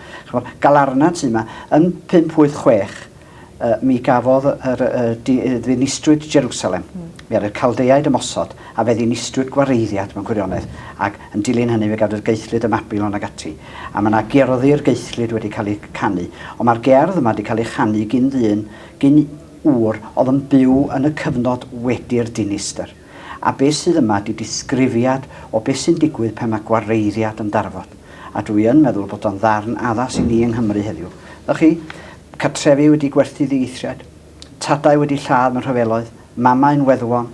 Gael arnad sy'n yma, yn 586, mi gafodd yr ddinistrwyd Jerusalem, mi ar y Caldeiaid ymosod, a fe ddinistrwyd gwareiddiad mewn gwirionedd, ac yn dilyn hynny fe gafodd y geithlyd y Mabilon ag ati. A mae yna gerddi'r geithlyd wedi cael ei canu, ond mae'r gerdd yma wedi cael ei chanu gyn ŵr oedd yn byw yn y cyfnod wedi'r dinistr. A beth sydd yma ydy disgrifiad o beth sy'n digwydd pan mae gwareiddiad yn darfod. A dwi yn meddwl bod o'n ddarn addas i ni yng Nghymru heddiw. Ddech chi, cartrefi wedi gwerthu ddieithriad, tadau wedi lladd mewn rhyfeloedd, mamau'n weddwon,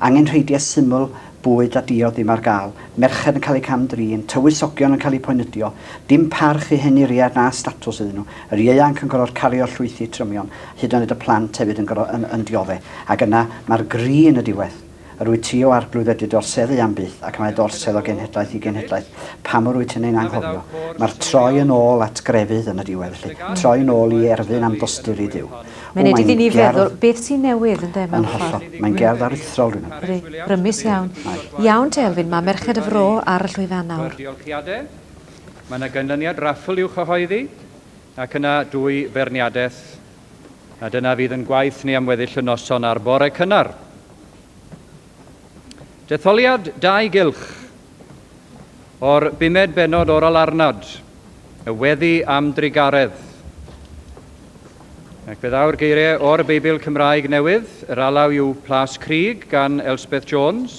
angen rheidiau syml, bwyd a diod ddim ar gael, merched yn cael eu camdrin, tywysogion yn cael eu poenydio, dim parch i heniriad na statws iddyn nhw, yr ieuanc yn gorfod cario llwythi trymion, hyd yn oed y plant hefyd yn diodde, ac yna mae'r gri yn y diwedd. Yr wyt ti o arglwydd wedi dorseddu am byth ac mae dorsedd o genhedlaeth i genhedlaeth. Pam yr wyt ti'n ein anghofio? Mae'r troi yn ôl at grefydd yn y diwedd. Troi yn ôl i erfyn am dostur i Duw. Mae'n edrych i ni feddwl, beth sy'n newydd yn mewn ffordd? Mae'n gerdd aruthrol dwi'n meddwl. Brymus iawn. Iawn te Elfyn, mae Merched y Fro ar y llwyfan nawr. Mae yna ganlyniad raffl i'w chyhoeddi, ac yna 2 berniadaeth, a dyna fydd yn gwaith ni am weddill y noson ar bore cynnar. Detholiad 2 gylch o'r 5 bennod oral arnod, y weddi am drigaredd. Ac fe ddaw'r geiriau o'r Beibl Cymraeg newydd, yr alaw yw Plas Crig gan Elspeth Jones,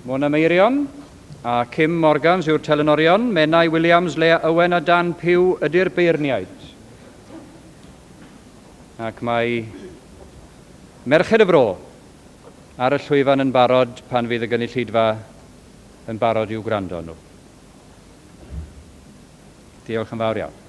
Mona Meirion, a Kim Morgans yw'r telenorion, Menai Williams, Lea Owen a Dan Pew ydy'r beirniaid. Ac mae Merched y Fro ar y llwyfan yn barod pan fydd y gynulleidfa yn barod i'w gwrando nhw. Diolch yn fawr iawn.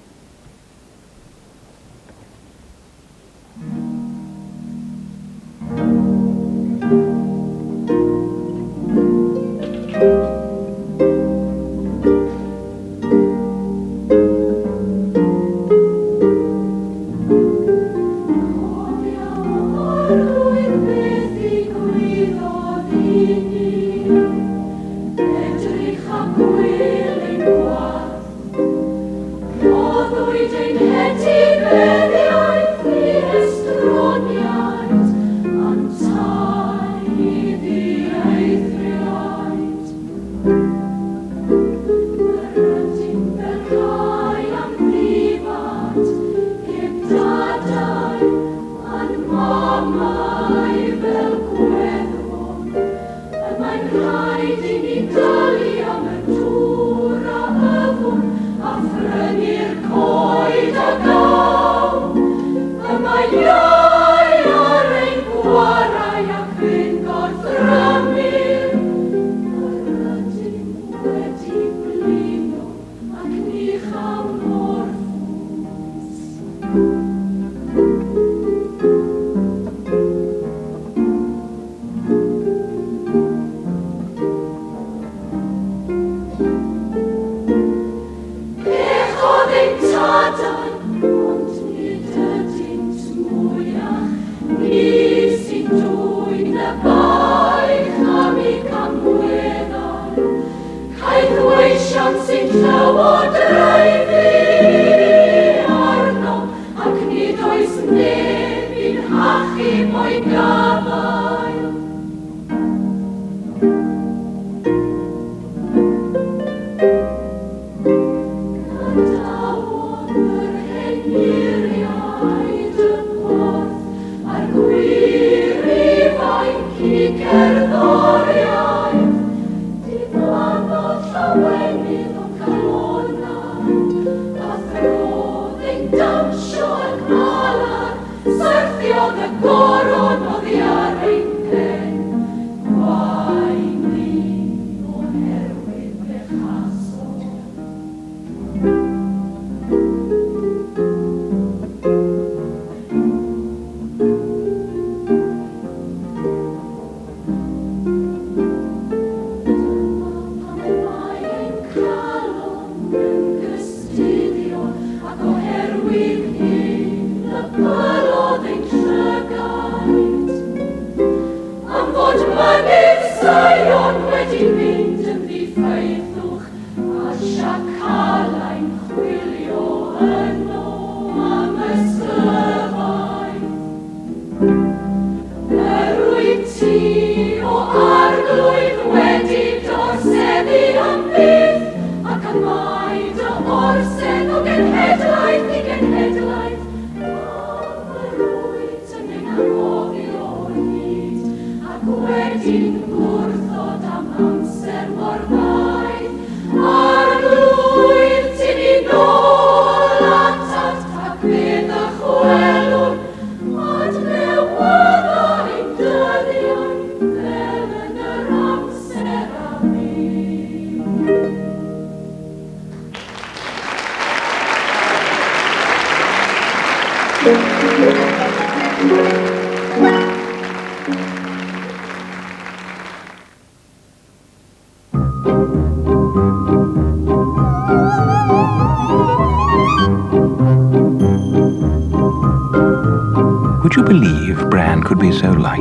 believe bran could be so light?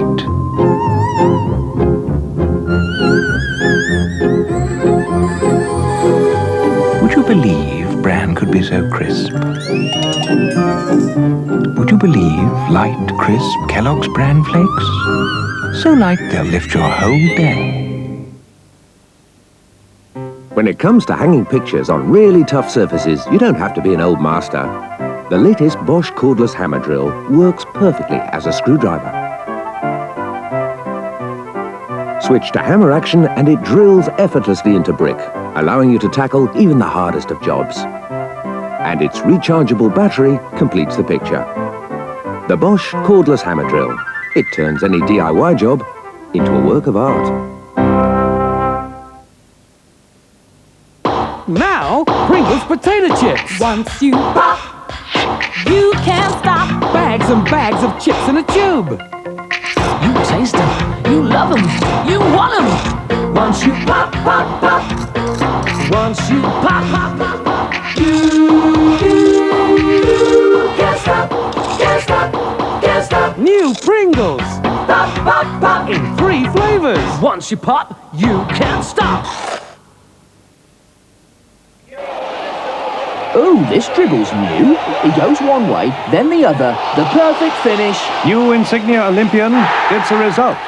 Would you believe bran could be so crisp? Would you believe light, crisp Kellogg's bran flakes? So light they'll lift your whole day. When it comes to hanging pictures on really tough surfaces, you don't have to be an old master. The latest Bosch cordless hammer drill works perfectly as a screwdriver. Switch to hammer action and it drills effortlessly into brick, allowing you to tackle even the hardest of jobs. And its rechargeable battery completes the picture. The Bosch cordless hammer drill. It turns any DIY job into a work of art. Now, Pringles potato chips. Once you pop, you can't stop. Bags and bags of chips in a tube. You taste them, you love them, you want them. Once you pop, pop, pop. Once you pop, pop, pop, pop. You can't stop, can't stop, can't stop. New Pringles. Pop, pop, pop. In 3 flavors. Once you pop, you can't stop. Oh, this dribble's new. It goes one way, then the other. The perfect finish. New Insignia Olympian, it's a result.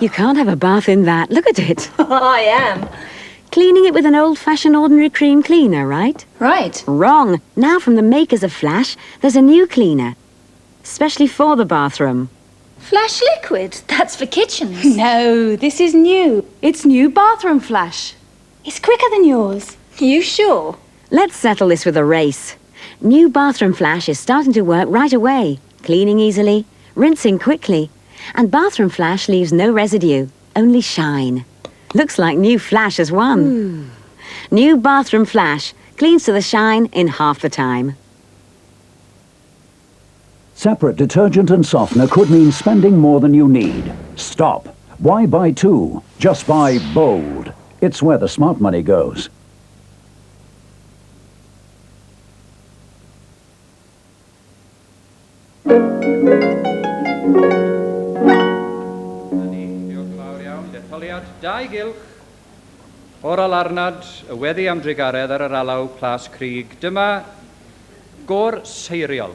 You can't have a bath in that. Look at it. I am. Cleaning it with an old-fashioned ordinary cream cleaner, right? Right. Wrong. Now from the makers of Flash, there's a new cleaner. Especially for the bathroom. Flash liquid? That's for kitchens. No, this is new. It's new bathroom Flash. It's quicker than yours. You sure? Let's settle this with a race. New bathroom Flash is starting to work right away. Cleaning easily, rinsing quickly. And bathroom Flash leaves no residue, only shine. Looks like new Flash has won. New bathroom Flash cleans to the shine in half the time. Separate detergent and softener could mean spending more than you need. Stop. Why buy 2? Just buy Bold. It's where the smart money goes. Detholiad 2 gylch o'r alarnad y weddi am drigaredd ar yr alaw Plas Crug. Dyma gor seiriol.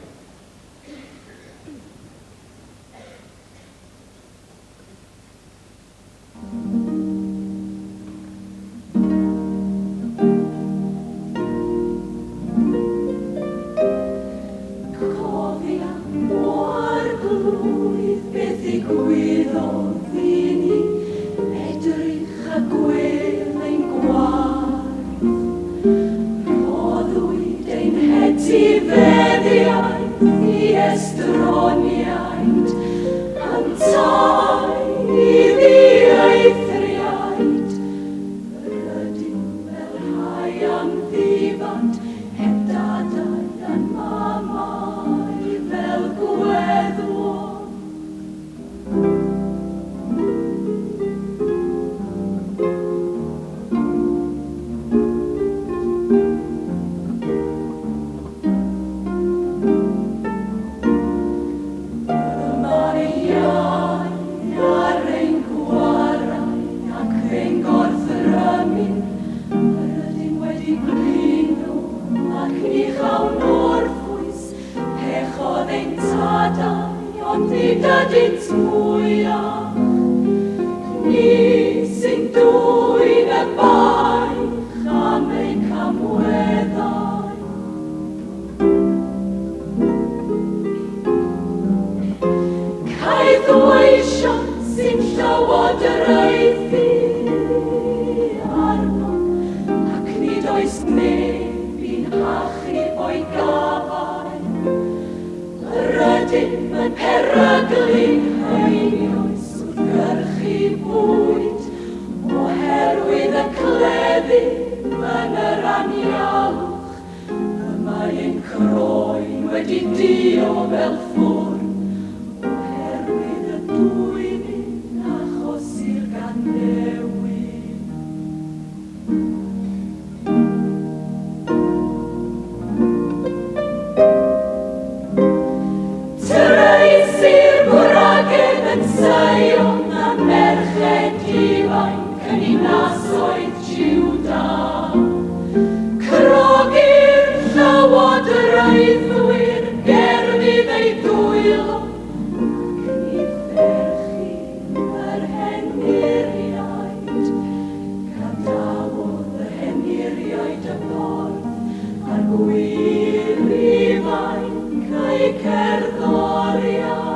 Gwyl ifanc a'i cerddoriau.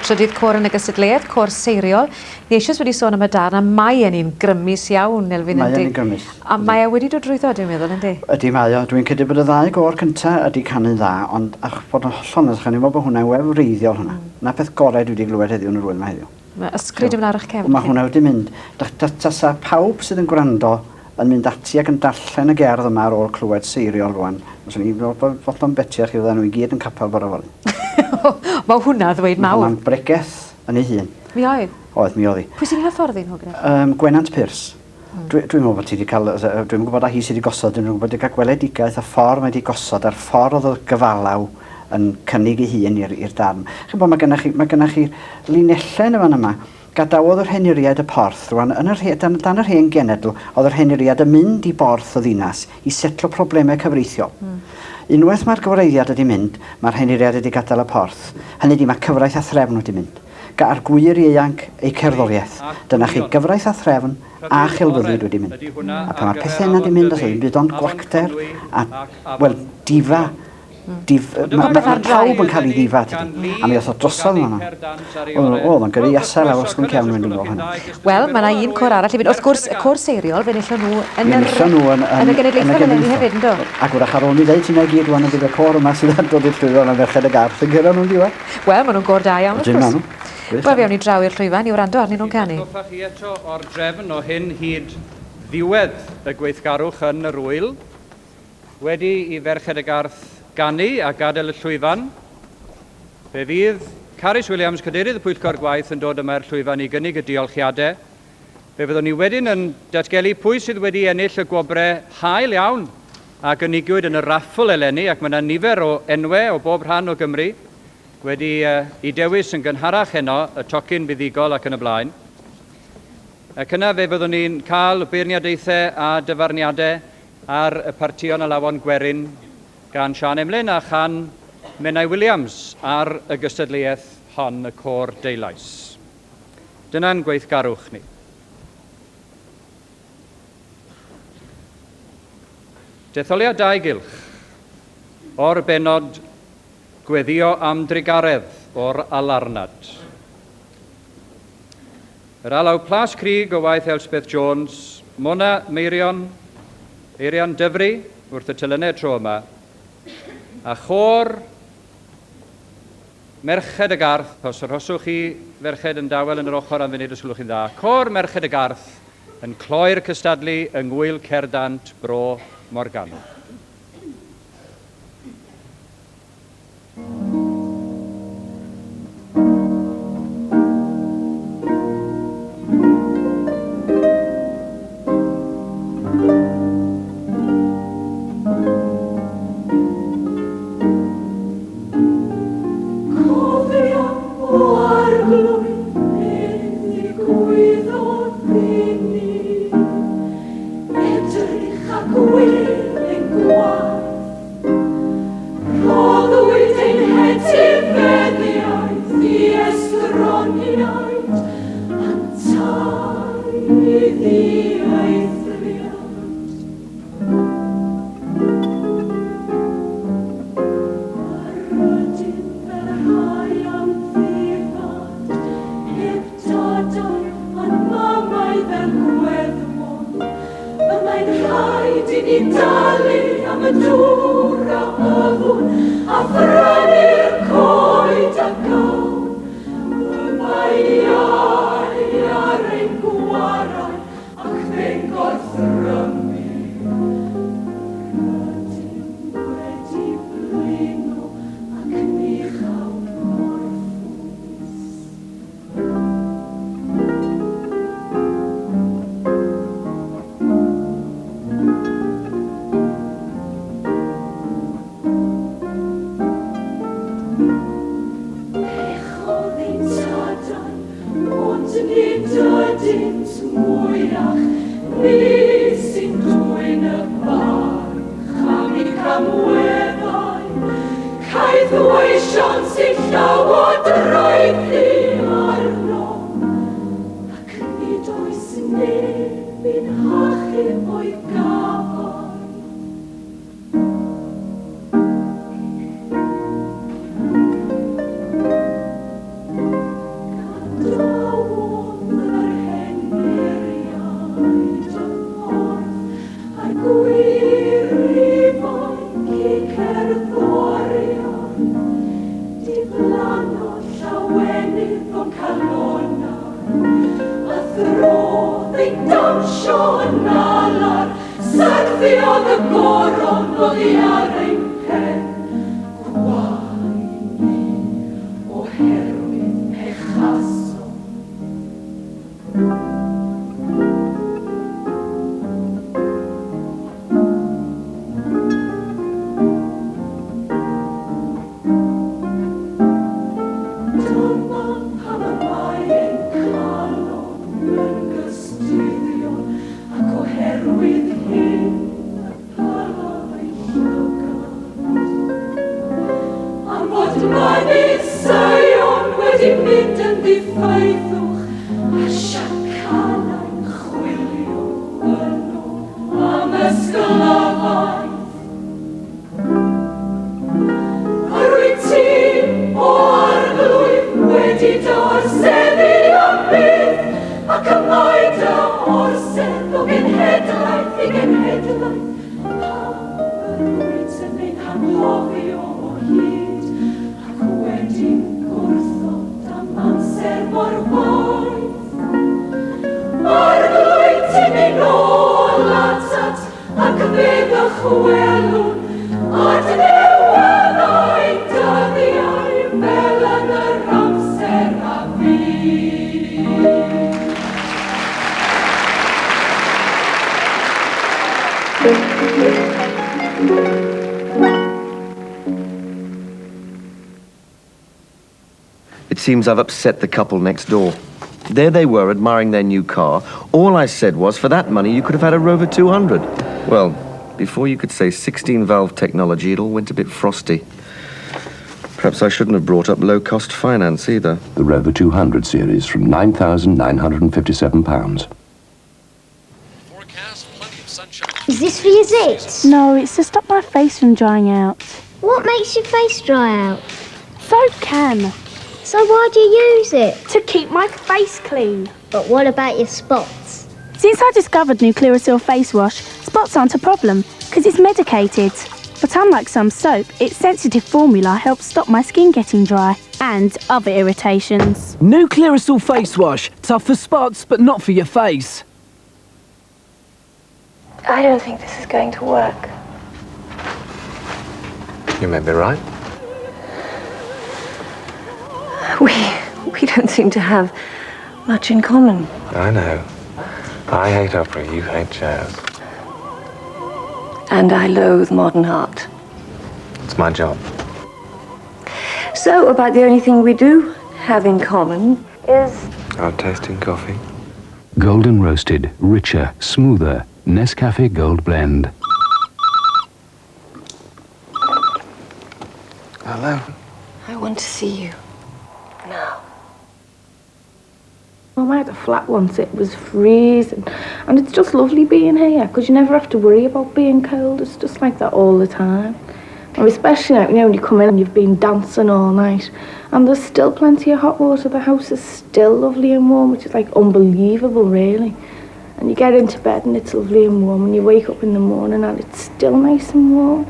Trydydd cor yn y gystadleuaeth, cor seiriol. Ni eisiau wedi sôn am y darn, a mae e'n un grymus iawn, Elfyn, Mae e'n un grymus. A mae e wedi dod drwyddo, dwi'n meddwl, yndi? Ydy mae o. Dwi'n credu bod y ddau gor cyntaf ydy canu dda, ond ach bod yn hollol nes, ni'n meddwl bod hwnna'n wefreiddiol hwnna. Na peth gorau dwi wedi glywed heddiw yn yr wyl mae heddiw. Mae ysgryd ymlaen ar eich cefn. Mae hwnna wedi mynd. Tasa pawb sydd yn gwrando yn mynd ati ac yn darllen y gerdd yma ar ôl clywed seiriol rwan. Os ni'n fod o'n betiach i fydden nhw i gyd yn capel bore foli. Mae hwnna ddweud mawr. Mae'n bregeth yn ei hun. Mi oedd? Oedd, mi oedd hi. Pwy sy'n hyfforddi'n hwgref? Gwenant Pyrs. Dwi'n meddwl bod ti wedi cael, dwi'n gwybod a hi sydd wedi gosod, dwi'n gwybod wedi cael gweledigaeth y ffordd mae wedi gosod a'r ffordd o gyfalaw yn cynnig ei hun i'r darn. Chi'n bod, mae gennych chi linellen yma. Gadawodd yr henuriad y porth, rwan, dan yr hen genedl, oedd yr henuriad yn mynd i borth o ddinas i setlo problemau cyfreithiol. Unwaith mae'r gyfreiddiad wedi mynd, mae'r henuriad wedi gadael y porth. Hynny di, mae cyfraith a threfn wedi mynd. Ga'r gwir ieuanc eu cerddoriaeth. Dyna chi gyfraith a threfn a chelfyddyd wedi mynd. A pan mae'r pethau yna wedi mynd, os oedd byd ond gwacter a, wel, difa. Mae pawb yn cael ei ddifa, tydi. A mi oedd o drosodd yma. Oedd o'n gyrru iasau lawr sgwyn cefn mynd yn ôl hynny. Wel, mae yna un cor arall i fynd. Wrth gwrs, y cor seiriol, fe nillon nhw yn y genedlaethol yn enni hefyd, ynddo? Ac wrach ar ôl ni ddeud hynna i gyd rwan yn ddiwedd cor yma sydd yn dod i'r llwyfan am ferched y garth yn gyrra nhw'n diwedd. Wel, maen nhw'n gor da iawn, wrth gwrs. Wel, fe awn ni draw i'r llwyfan i wrando arnyn nhw'n canu. Goffach chi eto o'r drefn o hyn hyd ddiwedd y gweithgarwch yn yr wyl. Wedi i ferched y garth ganu a gadael y llwyfan. Fe fydd Carys Williams, cadeirydd y pwyllgor gwaith, yn dod yma i'r llwyfan i gynnig y diolchiadau. Fe fyddwn ni wedyn yn datgelu pwy sydd wedi ennill y gwobrau hael iawn a gynigiwyd yn y raffl eleni, ac mae yna nifer o enwau o bob rhan o Gymru wedi i dewis yn gynharach heno y tocyn buddigol ac yn y blaen. Ac yna fe fyddwn ni'n cael beirniadaethau a dyfarniadau ar y partion a lawon gwerin gan Sian Emlyn a chan Menai Williams ar y gystadleuaeth hon y cor deilais. Dyna'n gweithgarwch ni. Detholiad dau gylch o'r benod gweddio am drigaredd o'r alarnad. Yr alaw Plas Crig o waith Elspeth Jones, Mona Meirion, Eirian Dyfri wrth y telynau tro yma, a chor Merched y Garth, os arhoswch chi ferched yn dawel yn yr ochr am funud os gwelwch chi'n dda, cor Merched y Garth yn cloi'r cystadlu yng Gwyl Cerdd Dant, Bro Morgannwg. Edrych a gwyl yn I dalu am y dŵr a yfwn, a phrynu'r coed a gawn. Y mae iau ar ein gwarau, ac fe'n gorthrymu. Rydym wedi blino, ac ni chael morffwys. Echodd ein tadau, ond nid ydynt mwyach, ni sy'n dwyn y barch am I camweddau. Caeth weision sy'n llawod roeddi arno, ac nid oes neb i'n hachub o'i gafau. Gadawodd yr heneriaid y ffordd a'r gwirifoedd I cerddorion. Diflannodd llawenydd o'n calonau, a throdd ein dawnsio yn alar, syrthiodd y goron oddi ar ein pen. Gwaini oherwydd pechaso. Dyma pam y mae ein calon yn gystuddion, ac oherwydd hyn y pylai llygad. Am fod mynydd Sion wedi mynd yn ddiffeithwch, a siacanau'n chwilio yno am ysglyfaeth. Rwyt ti o arglwydd wedi dorseddu am byth, ac y mae dy orsedd o genhedlaeth I genhedlaeth. Pam y rwyt yn ein hanghofio o hyd, ac wedi'n gwrthod am amser mor waith. Arglwydd ti'n ein ôl atat, ac fydd y chwelwn, adnewyddau dyddiau fel yn yr amser a fi. It seems I've upset the couple next door. There they were, admiring their new car. All I said was, for that money, you could have had a Rover 200. Well, before you could say 16-valve technology, it all went a bit frosty. Perhaps I shouldn't have brought up low-cost finance either. The Rover 200 series from £9,957. Is this for your zits? No, it's to stop my face from drying out. What makes your face dry out? Soap can. So why do you use it? To keep my face clean. But what about your spots? Since I discovered new Clearasil face wash, spots aren't a problem, because it's medicated. But unlike some soap, its sensitive formula helps stop my skin getting dry and other irritations. New Clearasil face wash. Tough for spots, but not for your face. I don't think this is going to work. You may be right. We don't seem to have much in common. I know. I hate opera, you hate jazz. And I loathe modern art. It's my job. So, about the only thing we do have in common is... Our taste in coffee. Golden roasted, richer, smoother, Nescafe Gold Blend. Hello. I want to see you. Now. I had a flat once, it was freezing, and it's just lovely being here because you never have to worry about being cold. It's just like that all the time. And especially like, when you come in and you've been dancing all night and there's still plenty of hot water. The house is still lovely and warm, which is like unbelievable really. And you get into bed and it's lovely and warm, and you wake up in the morning and it's still nice and warm.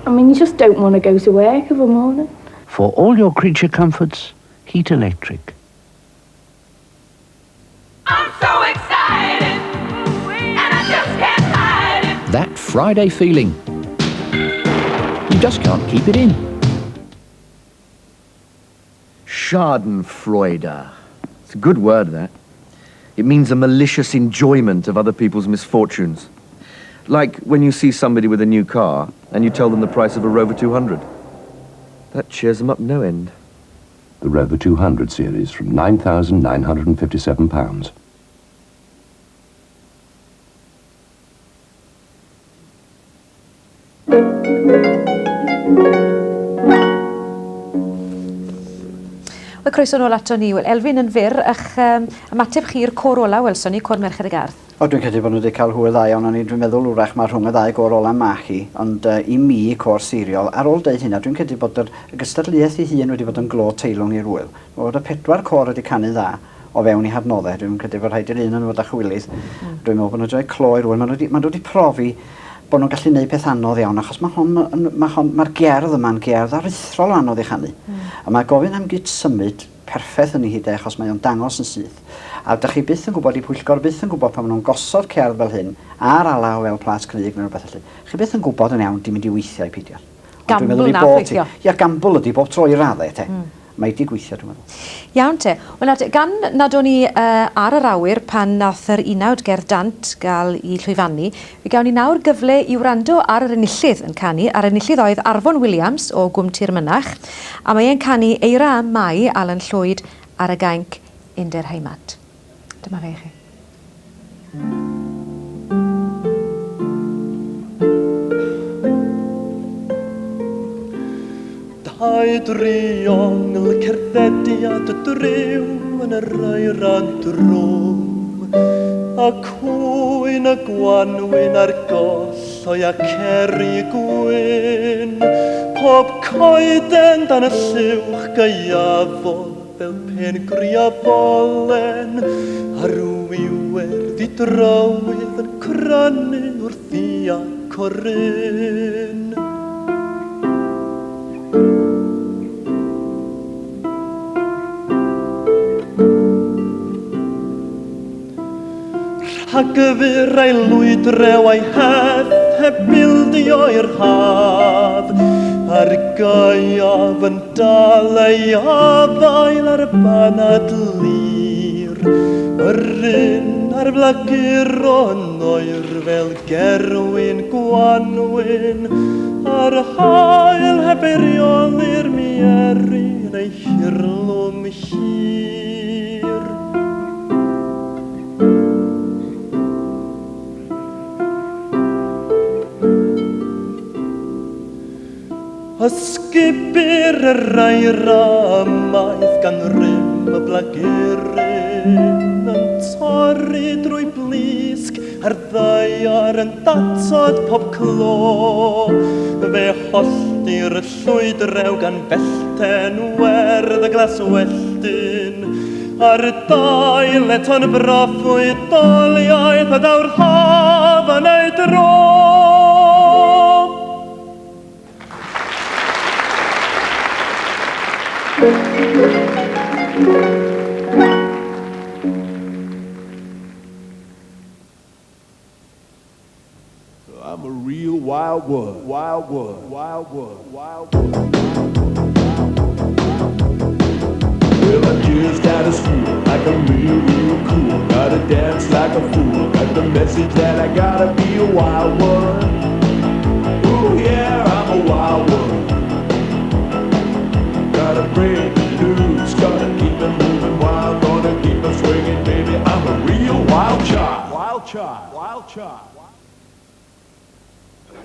I mean, you just don't want to go to work of a morning. For all your creature comforts, Heat Electric. I'm so excited, and I just can't hide it. That Friday feeling. You just can't keep it in. Schadenfreude. It's a good word, that. It means a malicious enjoyment of other people's misfortunes. Like when you see somebody with a new car and you tell them the price of a Rover 200. That cheers them up no end. The Rover 200 series from £9,957. Wel, croeso nôl ato ni. Wel, Elfyn yn fyr, eich ymateb chi'r cor ola, welson ni, cor Merched y Gardd. O, dwi'n credu bod nhw wedi cael hwyl dda iawn, ond dwi'n meddwl wrach mae rhwng y ddau gor ola machu, ond i mi cor siriol, ar ôl deud hynna, dwi'n credu bod y gystadleuaeth ei hun wedi bod yn glo teilwng i'r wyl. Bod y 4 cor wedi canu dda o fewn i hadnoddau, dwi'n credu bod rhaid i'r un yn fod â chwilydd. Dwi'n meddwl bod nhw'n rhoi clo i'r wyl, maen nhw wedi profi bod nhw'n gallu gwneud peth anodd iawn, achos mae'r gerdd yma'n gerdd aruthrol o anodd i chanu. A mae gofyn am gyd symud perffaith yn ei hyd, achos mae o'n dangos yn syth. A ydych chi byth yn gwybod, i pwyllgor byth yn gwybod pan maen nhw'n gosod cerdd fel hyn, a'r alaw fel plas cryg neu rhywbeth felly. Chi byth yn gwybod yn iawn, di mynd i weithio i peidio. Gambl na weithio. Ia, gambl ydi bob tro i raddau, te. Mae di gweithio, dwi'n meddwl. Iawn te. Wel, gan nad o'n i ar yr awyr pan nath yr unawd Cerdd Dant gael i llwyfannu, fe gawn ni nawr gyfle i wrando ar yr enillydd yn canu. A'r enillydd oedd Arfon Williams o Gwm Tir Mynach, a mae e'n canu Eira Mai Alan Llwyd ar y gainc Under Heimat. Dyma fe i chi. Dau driongl cerddediad y driw yn yr aeran drwm, a cwyn y gwanwyn ar goll o'i aceri gwyn, pob coeden dan y lliwch gaiafol fel pen griafolen, ar wiwerdd i drywydd yn crynu wrth i acoryn. Rhagyfyr a'i lwydrew a'i heth heb bildio i'r haf, a'r gaiaf yn dal ei afael ar banad lir, yr un ar blaguron oer fel gerwyn gwanwyn, a'r hael heb eirioli'r mieru neu hirlwm hir. Ysgubir yr aira ymaith gan rym y blagurin, yn torri drwy blisg a'r ddaiar yn datod pob clo. Fe holltir y llwydrew gan fellten werdd y glas welltyn, a'r dail eto'n broffwyd doliaeth a daw'r haf yn ei dro. I'm a real wild one, wild one, wild one, wild one. Well, I just out of school like I'm real, real cool. Gotta dance like a fool. Got the message that I gotta be a wild one. Ooh, yeah, I'm a wild one. Gotta break the news, gotta keep it moving wild, gonna keep it swinging, baby. I'm a real wild child. Wild child, wild child.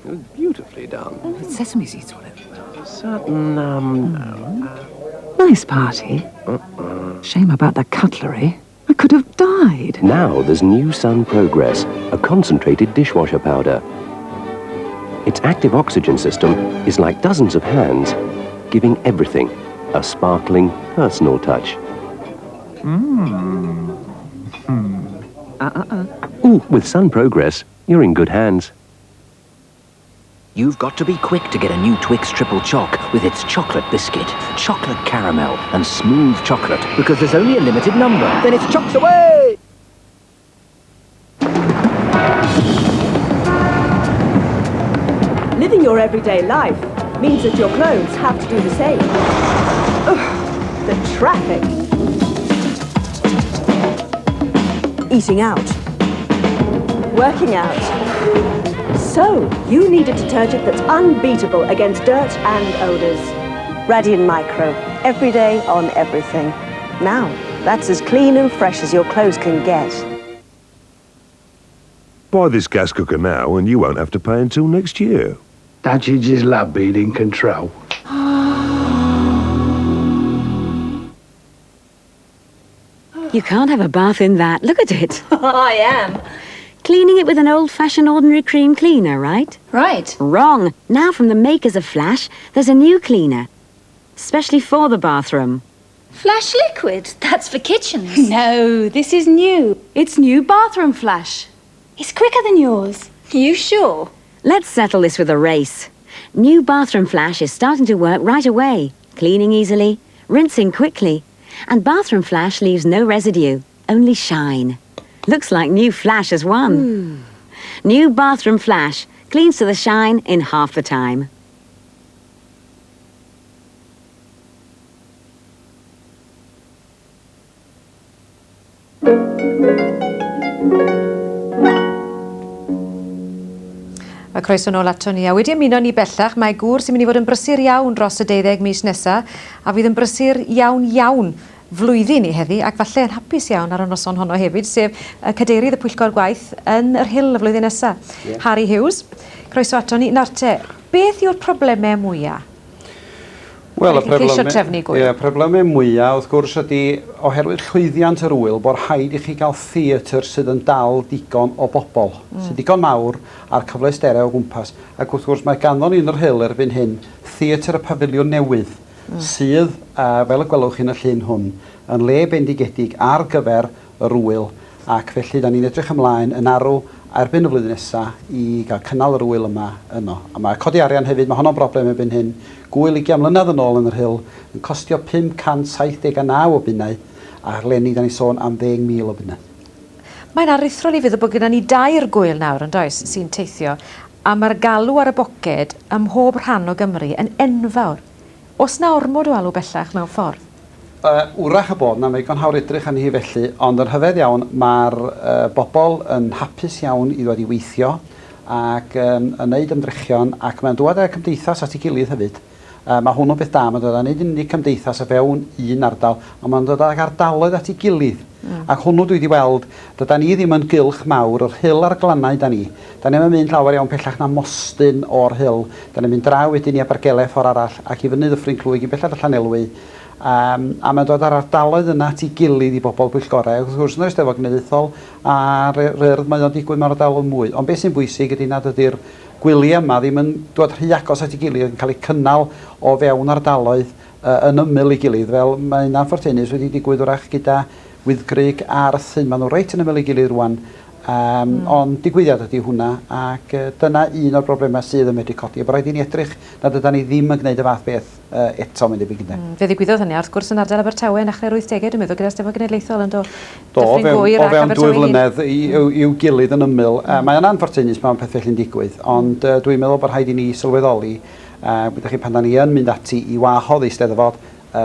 It was beautifully done. Sesame seeds on it. Certain, Nice party. Shame about the cutlery. I could have died. Now there's new Sun Progress, a concentrated dishwasher powder. Its active oxygen system is like dozens of hands, giving everything a sparkling, personal touch. Ooh, with Sun Progress, you're in good hands. You've got to be quick to get a new Twix Triple Choc with its chocolate biscuit, chocolate caramel, and smooth chocolate, because there's only a limited number. Then it's chocked away! Living your everyday life means that your clothes have to do the same. Ugh, the traffic. Eating out. Working out. So, you need a detergent that's unbeatable against dirt and odours. Radiant Micro. Every day on everything. Now, that's as clean and fresh as your clothes can get. Buy this gas cooker now and you won't have to pay until next year. Don't you just love being in control? You can't have a bath in that. Look at it. I am. Cleaning it with an old-fashioned ordinary cream cleaner, right? Right. Wrong. Now from the makers of Flash, there's a new cleaner. Especially for the bathroom. Flash liquid? That's for kitchens. No, this is new. It's new bathroom Flash. It's quicker than yours. You sure? Let's settle this with a race. New bathroom Flash is starting to work right away. Cleaning easily, rinsing quickly. And bathroom Flash leaves no residue, only shine. Looks like new Flash has won. New bathroom Flash cleans to the shine in half the time. A croeso nôl ato ni. A wedi ymuno ni bellach, mae gŵr sy'n mynd i fod yn brysur iawn dros y 12 mis nesaf, a fydd yn brysur iawn flwyddyn ni heddi, ac falle yn hapus iawn ar y noson honno hefyd, sef cadeirydd y pwyllgor gwaith yn yr Hill y flwyddyn nesaf. Harry Hughes, croeso ato ni. Nawr te, beth yw'r problemau mwyaf? Wel, y problemau mwyaf, wrth gwrs, ydy oherwydd llwyddiant yr wyl bod rhaid i chi gael theatr sydd yn dal digon o bobl, sydd digon mawr a'r cyfleusterau o gwmpas. Ac wrth gwrs, mae ganddo ni yn yr Hill erbyn hyn theatr y pafiliwn newydd, sydd, fel y gwelwch chi'n y llun hwn, yn le bendigedig ar gyfer yr wyl. Ac felly, da ni'n edrych ymlaen yn arw erbyn y flwyddyn nesaf i gael cynnal yr wyl yma yno. A mae codi arian hefyd, mae honno'n broblem erbyn hyn. Gwyl 20 mlynedd yn ôl yn yr Hill yn costio 579 o bunnau, a leni da ni sôn am 10,000 o bunnau. Mae'n aruthrol i fydd bod gyda ni 2 gwyl nawr yn does sy'n teithio, a mae'r galw ar y boced ym mhob rhan o Gymru yn enfawr. Os na ormod o alw bellach mewn ffordd? Wrach y bod na, mae gan hawr edrych yn hi felly, ond yn hyfedd iawn mae'r bobl yn hapus iawn i ddod i weithio ac yn neud ymdrechion ac mae'n dod â cymdeithas at ei gilydd hefyd. Mae hwnnw beth da, mae'n dod â neud unig cymdeithas a fewn un ardal, ond mae'n dod â'r ardaloedd at ei gilydd. Ac hwnnw dwi wedi weld, dyda ni ddim yn gylch mawr, yr Hill a'r glannau da ni. Da ni'n mynd llawer iawn pellach na mostyn o'r Hill. Da ni'n mynd draw wedyn i Abergelef o'r arall ac i fyny Ddyffryn Clwyd i bellach y Llanelwy. A mae'n dod â'r ardaloedd yna at ei gilydd i bobl pwyllgorau. Wrth gwrs, yn yr Eisteddfod Genedlaethol a ryrdd mae o'n digwydd mewn ardaloedd mwy. Ond beth sy'n bwysig ydy nad ydy'r gwyliau yma ddim yn dod rhy agos at ei gilydd, yn cael eu cynnal o fewn ardaloedd yn ymyl ei gilydd. Fel mae un Fortennis wedi digwydd wrach gyda Wyddgrug a Rhythun. Maen nhw reit yn ymyl ei gilydd rwan. Ond digwyddiad ydy hwnna, ac dyna un o'r broblemau sydd yn medru codi. Bod rhaid i ni edrych nad ydyn ni ddim yn gwneud y fath beth eto mynd i byd gyda. Fe ddigwyddodd hynny, wrth gwrs yn ardal Abertawe yn achlau'r 80au, dwi'n meddwl, gyda'r Eisteddfod Genedlaethol yn dod. Do, o fewn 2 flynedd i'w gilydd yn ymyl. Mae yn anfortunus mewn peth felly'n digwydd, ond dwi'n meddwl bod rhaid i ni sylweddoli, byddwch chi pan da ni yn mynd ati i wahodd Eisteddfod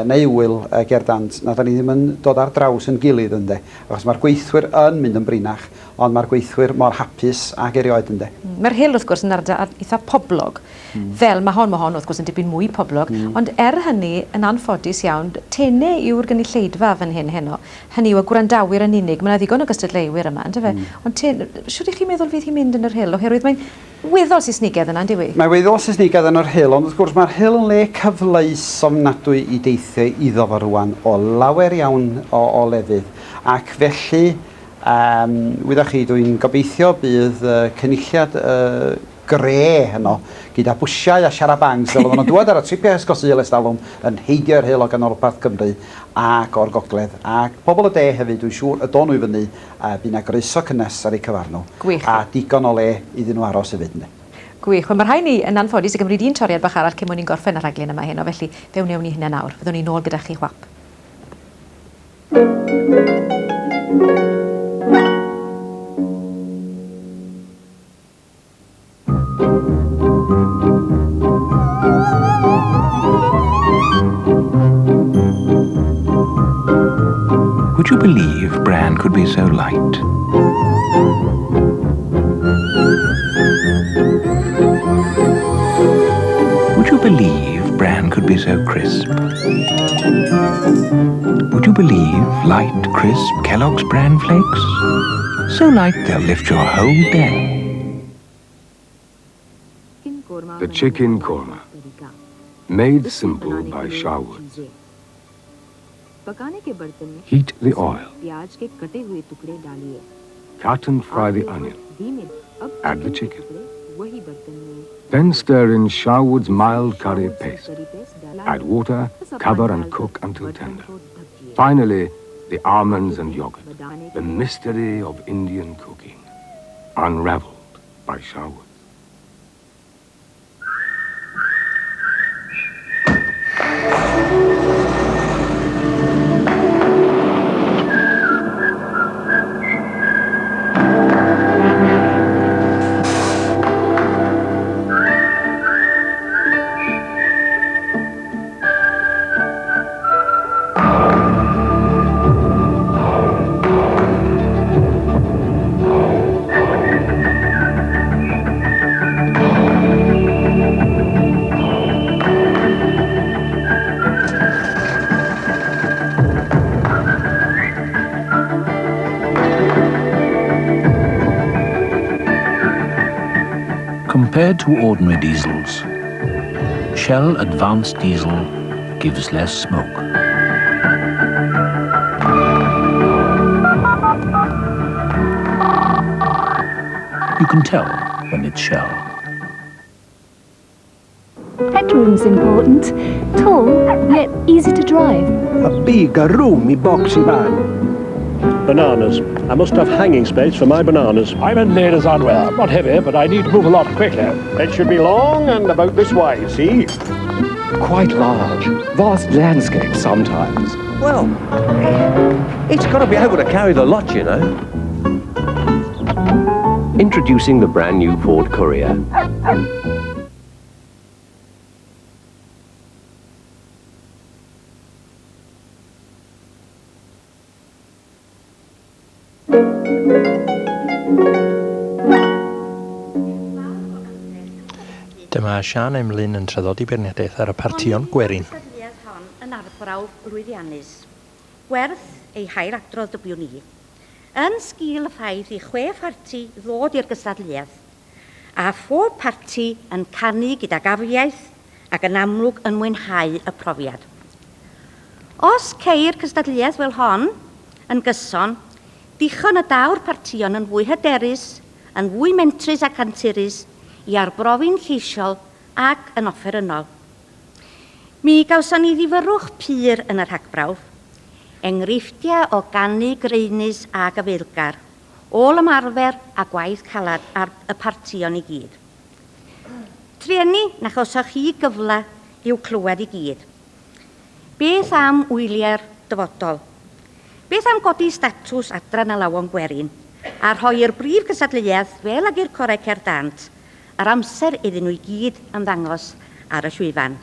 neu Gwyl Cerdd Dant, na da ni ddim yn dod ar draws yn gilydd ynddo. Achos mae'r gweithwyr yn mynd yn brinach, ond mae'r gweithwyr mor hapus ag erioed ynddo. Mae'r Hill wrth gwrs yn ardal eitha poblog, fel mae hon wrth gwrs yn dipyn mwy poblog, ond hynny yn anffodus iawn, tenau yw'r gynulleidfa fan hyn heno. Hynny yw y gwrandawyr yn unig, mae yna ddigon o gystadleuwyr yma, ynddo fe? Ond siwr i chi meddwl fydd hi'n mynd yn yr Hill, oherwydd mae'n weddol Saesnigedd yna, ynddi wi? Mae weddol Saesnigedd yn yr Hill, ond wrth gwrs mae'r Hill yn le cyfleus ofnadwy i deithio iddo fo rwan o lawer iawn o lefydd. Ac felly, wyddach chi, dwi'n gobeithio bydd cynulliad gre heno, gyda bwsiau a siarabangs, fel oedden nhw'n dod ar y tripiau ysgosul estalwm yn heidio'r hil o ganolbarth Cymru ac o'r gogledd. Ac pobl y de hefyd, dwi'n siŵr, y don nhw i fyny, bydd na groeso cynnes ar eu cyfarnw. Gwych. A digon o le iddyn nhw aros hefyd. Gwych. Wel, mae rhai ni yn anffodus i gymryd un toriad bach arall cyn mwyn ni'n gorffen y rhaglen yma heno, felly fewn ni hynna nawr. Fyddwn ni nôl gyda chi chwap. Would you believe Bran could be so light? Would you believe Bran could be so crisp? Would you believe light, crisp Kellogg's Bran flakes? So light they'll lift your whole day. The chicken korma, made simple by Sharwood. Heat the oil. Cut and fry the onion. Add the chicken. Then stir in Sharwood's mild curry paste. Add water, cover and cook until tender. Finally, the almonds and yogurt, the mystery of Indian cooking, unraveled by Sharwood. Compared to ordinary diesels, Shell Advanced Diesel gives less smoke. You can tell when it's Shell. Headroom's important. Tall, yet easy to drive. A bigger roomy boxy van. Bananas. I must have hanging space for my bananas. I meant ladies on wear. Not heavy, but I need to move a lot quickly. It should be long and about this wide, see? Quite large. Vast landscape sometimes. Well, it's got to be able to carry the lot, you know. Introducing the brand new Ford Courier. Dyma Sian Emlyn yn traddodi beirniadaeth ar y partion gwerin. Cystadleuaeth hon yn arbrawf lwyddiannus. Gwerth ei hair adrodd dybiwn ni. Yn sgil y ffaith i 6 parti ddod i'r gystadleuaeth, a phob parti yn canu gyda gafiaeth ac yn amlwg yn mwynhau y profiad. Os ceir cystadleuaeth fel hon yn gyson, dichon y dawr partion yn fwy hyderus, yn fwy mentrus ac anturus, i arbrofi'n lleisiol ac yn offerynnol. Mi gawson ni ddifyrwch pyr yn yr rhagbrawf, enghreifftiau o ganu greunus a gyfeilgar, ôl ymarfer a gwaith calad ar y partion i gyd. Trienni na chawsoch chi gyfle i'w clywed i gyd. Beth am wyliau'r dyfodol? Beth am godi statws adran y lawon gwerin, a rhoi'r brif gysadleuaeth fel ag i'r Corau Cerdd Dant, ar amser iddyn nhw i gyd ymddangos ar y llwyfan.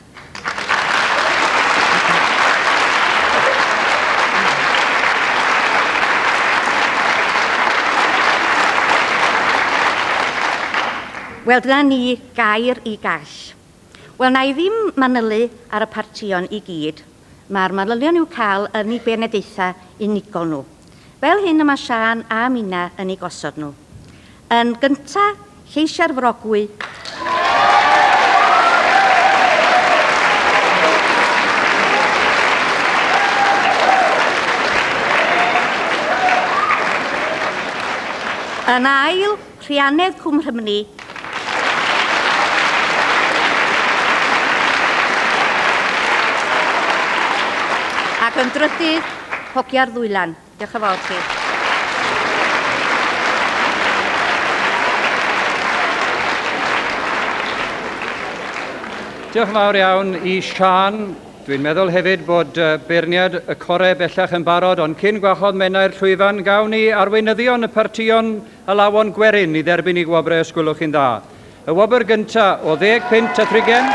Wel, dyna ni gair i gall. Wel, na i ddim manylu ar y partion i gyd. Mae'r manylion i'w cael yn eu beirniadaethau unigol nhw. Fel hyn y mae Sian a Mina yn ei gosod nhw. Yn gyntaf, lleisiau'r frogwy. Yn ail, Rhianedd Cwm Rhymni. Ac yn drydydd, hogiau'r ddwylan. Diolch yn fawr chi. Diolch yn fawr iawn I Sian. Dwi'n meddwl hefyd bod beirniad y core bellach yn barod, ond cyn gwahodd Menna'r Llwyfan, gawn ni arweinyddion y partion y lawon gwerin I dderbyn I gwobrau os gwelwch chi'n dda. Y wobr gyntaf o 10 punt a thrigen.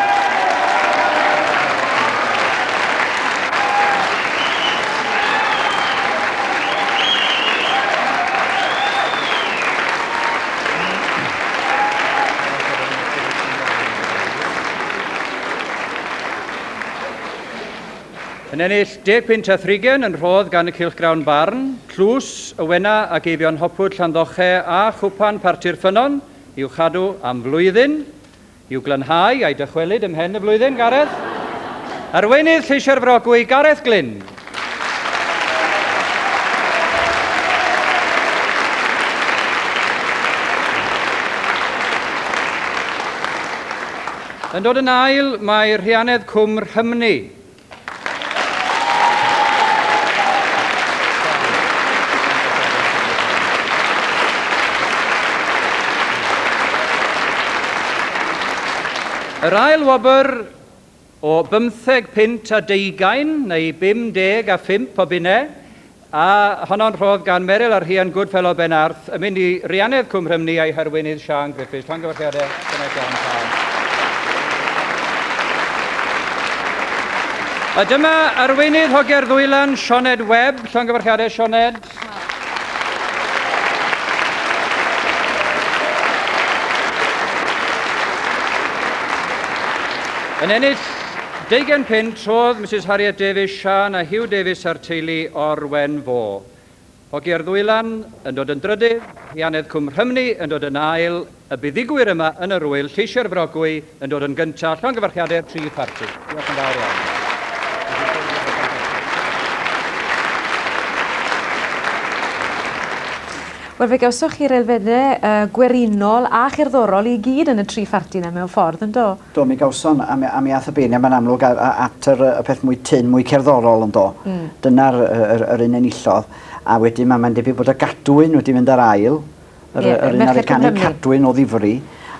Yn ennill 10 punt a thrigen yn rhodd gan y cylchgrawn barn, tlws, ywena a geifion hopwyd Llandoche a chwpan parti'r ffynon i'w chadw am flwyddyn, i'w glanhau a'i dychwelyd ymhen y flwyddyn, Gareth. Arweinydd Lleisio'r Frogwy, Gareth Glyn. Yn dod yn ail, mae Rhianedd Cwm Rhymni. Yr ail wobr o 15 punt a 20 neu 50 a 5 o bunne, a honno'n rhodd gan Meryl ar Rhian Goodfellow Benarth yn mynd I Rhianedd Cwm Rhymni a'i harweinydd Sian Griffiths. Llongyfarchiadau, gynnau iawn Sian. A dyma arweinydd hogiau'r ddwylan, Sioned Webb. Llongyfarchiadau, Sioned. Yn ennill 20 punt trodd Mrs Harriet Davies Sian a Hugh Davies a'r teulu Orwen Fo. Hogiau'r ddwylan yn dod yn drydydd, Rhianedd Cwm Rhymni yn dod yn ail, y buddigwyr yma yn yr wyl, Lleisio'r Frogwy yn dod yn gyntaf, llongyfarchiadau'r tri parti. Diolch yn fawr iawn. Wel, fe gawswch chi'r elfennau gwerinol a cherddorol I gyd yn y tri pharti yna mewn ffordd, yn do? Do, mi gawson, a mi ath y beirniad mae'n amlwg at y peth mwy tyn, mwy cerddorol, yn do. Dyna'r un enillodd. A wedyn mae'n debyg bod y Gadwyn wedi mynd ar ail, yr un ar y canu Cadwyn o ddifri,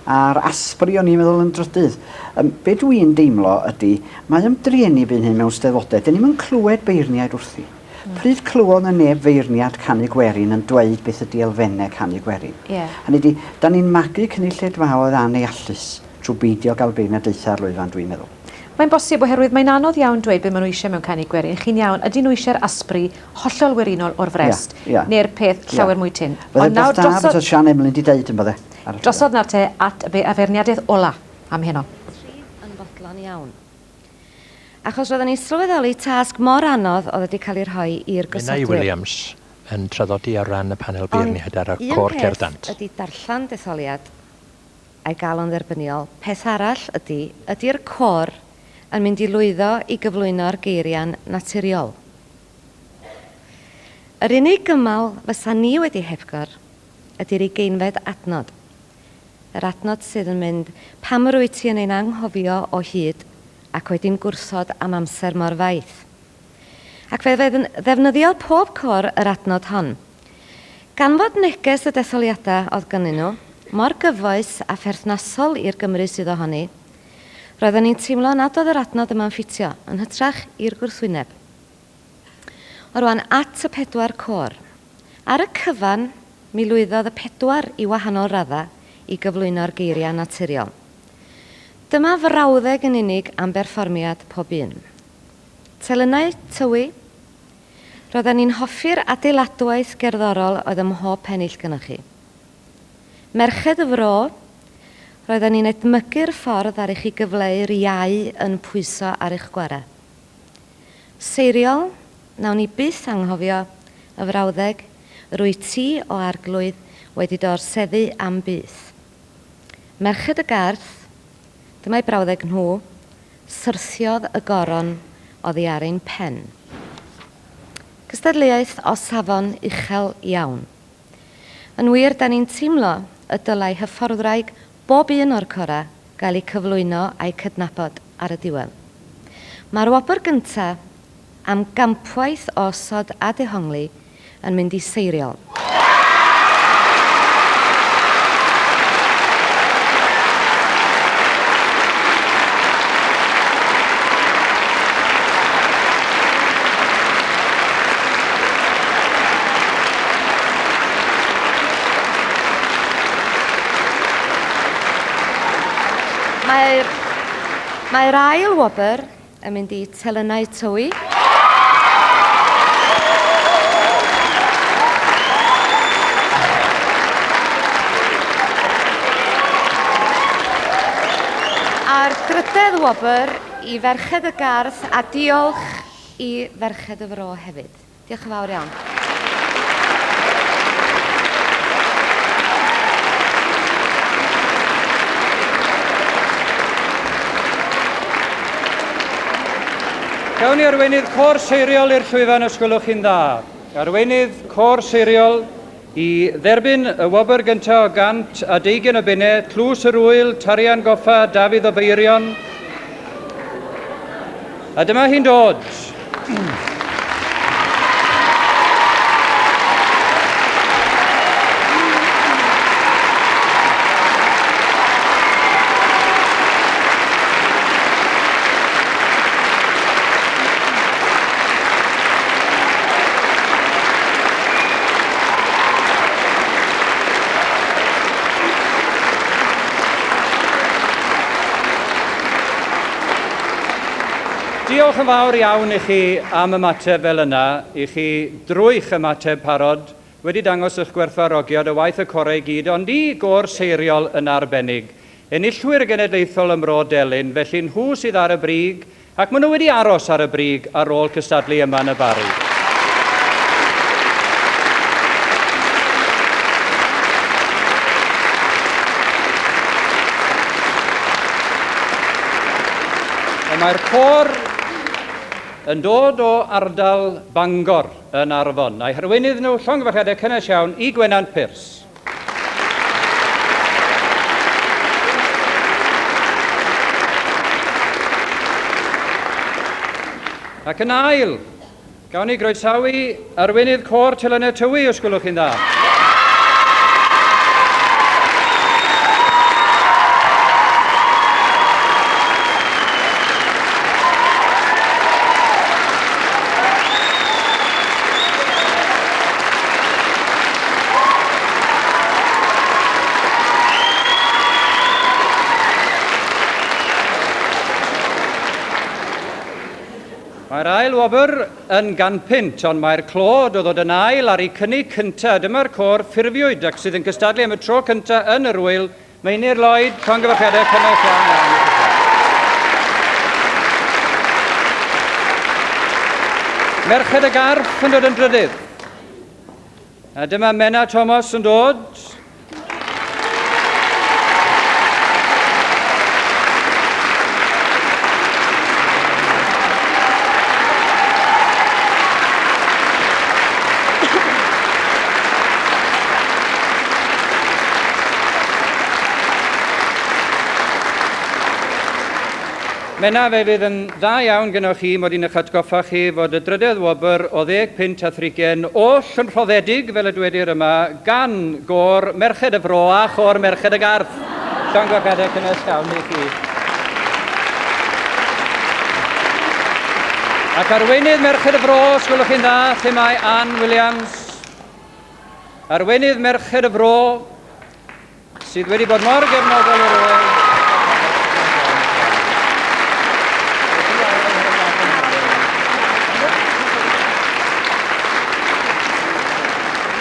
a'r Aspri o'n i'n meddwl yn drydydd. Be dwi'n deimlo ydy, mae ymdriennu byn hyn mewn steddfodau, dyn ni'n clywed beirniad wrthi. Pryd clywon y neb feirniad canu gwerin yn dweud beth ydy elfennau canu gwerin. Hynny di, da ni'n magu cynulleid fawr aneallus trwy beidio gael beirniadaethau ar lwyfan, dwi'n meddwl. Mae'n bosib oherwydd mae'n anodd iawn dweud beth maen nhw eisiau mewn canu gwerin. Chi'n iawn, ydyn nhw eisiau'r Aspri hollol werinol o'r frest, neu'r peth llawer mwy tyn. Bydde beth da beth o Sian Emlyn di deud yn bydde. Drosodd nawr te at y feirniadaeth ola am heno. Yn fodlon iawn. Achos roedden ni'n sylweddoli tasg mor anodd oedd wedi cael ei rhoi i'r gysodwyr. Menna Williams yn traddodi ar ran y panel beirniad ar y cor Cerdd Dant. Ydy darllen detholiad a'i gael o'n dderbyniol. Peth arall ydy'r cor yn mynd I lwyddo I gyflwyno'r geiriau'n naturiol. Yr unig gymal fysa ni wedi hebgor ydy'r ugeinfed adnod. Yr adnod sydd yn mynd pam yr wyt ti yn ein anghofio o hyd ac wedyn gwrthod am amser mor faith. Ac fe ddefnyddio pob cor yr adnod hon. Gan fod neges y detholiadau oedd gynnyn nhw, mor gyfoes a pherthnasol i'r Gymru sydd ohoni, roedden ni'n teimlo nad oedd yr adnod yma'n ffitio, yn hytrach i'r gwrthwyneb. O rwan at y 4 cor. Ar y cyfan, mi lwyddodd y 4 I wahanol raddau I gyflwyno'r geiriau naturiol. Dyma frawddeg yn unig am berfformiad pob un. Telynau tywi, roedden ni'n hoffi'r adeiladwaith gerddorol oedd ym mhob pennill gynnwch chi. Merched y Fro, roedden ni'n edmygu'r ffordd ar eich I gyfleu'r iau yn pwyso ar eich gwara. Seiriol, nawn ni byth anghofio y frawddeg, rwy ti o arglwydd wedi dorseddu am byth. Merched y Garth, dyma'i brawddeg nhw, syrthiodd y goron oddi ar ein pen. Cystadleuaeth o safon uchel iawn. Yn wir, da ni'n teimlo y dylai hyfforddwraig bob un o'r cora gael ei cyflwyno a'i cydnabod ar y diwedd. Mae'r wobr gyntaf am gampwaith o osod a dehongli yn mynd i seiriol. Mae'r ail wobr yn mynd i telynau tywi. A'r drydedd wobr i Ferched y Gardd a diolch i Ferched y Fro hefyd. Diolch yn fawr iawn. Gawn ni arweinydd côr seiriol i'r llwyfan os gwelwch chi'n dda. Arweinydd côr seiriol i dderbyn y wobr gyntaf o 120 o bunnau, Tlws yr Wyl, Tarian Goffa, Dafydd o Beirion. A dyma hi'n dod. Diolch yn fawr iawn i chi am ymateb fel yna, i chi drwy'ch ymateb parod wedi dangos eich gwerthfawrogiad y waith y corau i gyd, ond i gôr seiriol yn arbennig. Enillwyr genedlaethol ym Mro Delyn, felly nhw sydd ar y brig, ac maen nhw wedi aros ar y brig ar ôl cystadlu yma yn y Bari. Mae'r côr yn dod o ardal Bangor yn Arfon, a'i harweinydd nhw llongyfarchiadau cynnes iawn i Gwenant Pyrs. Ac yn ail, gawn ni groesawu arweinydd côr telynau tywi os gwelwch chi'n dda. Mae'r ail wobr yn 100, ond mae'r clod o ddod yn ail ar ei cynnig cyntaf. Dyma'r côr ffurfiwyd ac sydd yn cystadlu am y tro cyntaf yn yr Wyl. Meinir Lloyd, llongyfarchiadau cynnes iawn. Merched y Gardd yn dod yn drydydd. A dyma Menna Thomas yn dod. Menna, fe fydd yn dda iawn gynnwch chi mod i'n eich atgoffa chi fod y drydydd wobr o 10 punt a 30 oll yn rhoddedig fel y dwedir yma gan gôr Merched y Fro a chôr Merched y Gardd. Llongyfarchiadau cynnes iawn i chi. Ac arweinydd Merched y Fro, os gwelwch chi'n dda, lle mae Ann Williams. Arweinydd Merched y Fro, sydd wedi bod mor gefnogol o'r Wyl.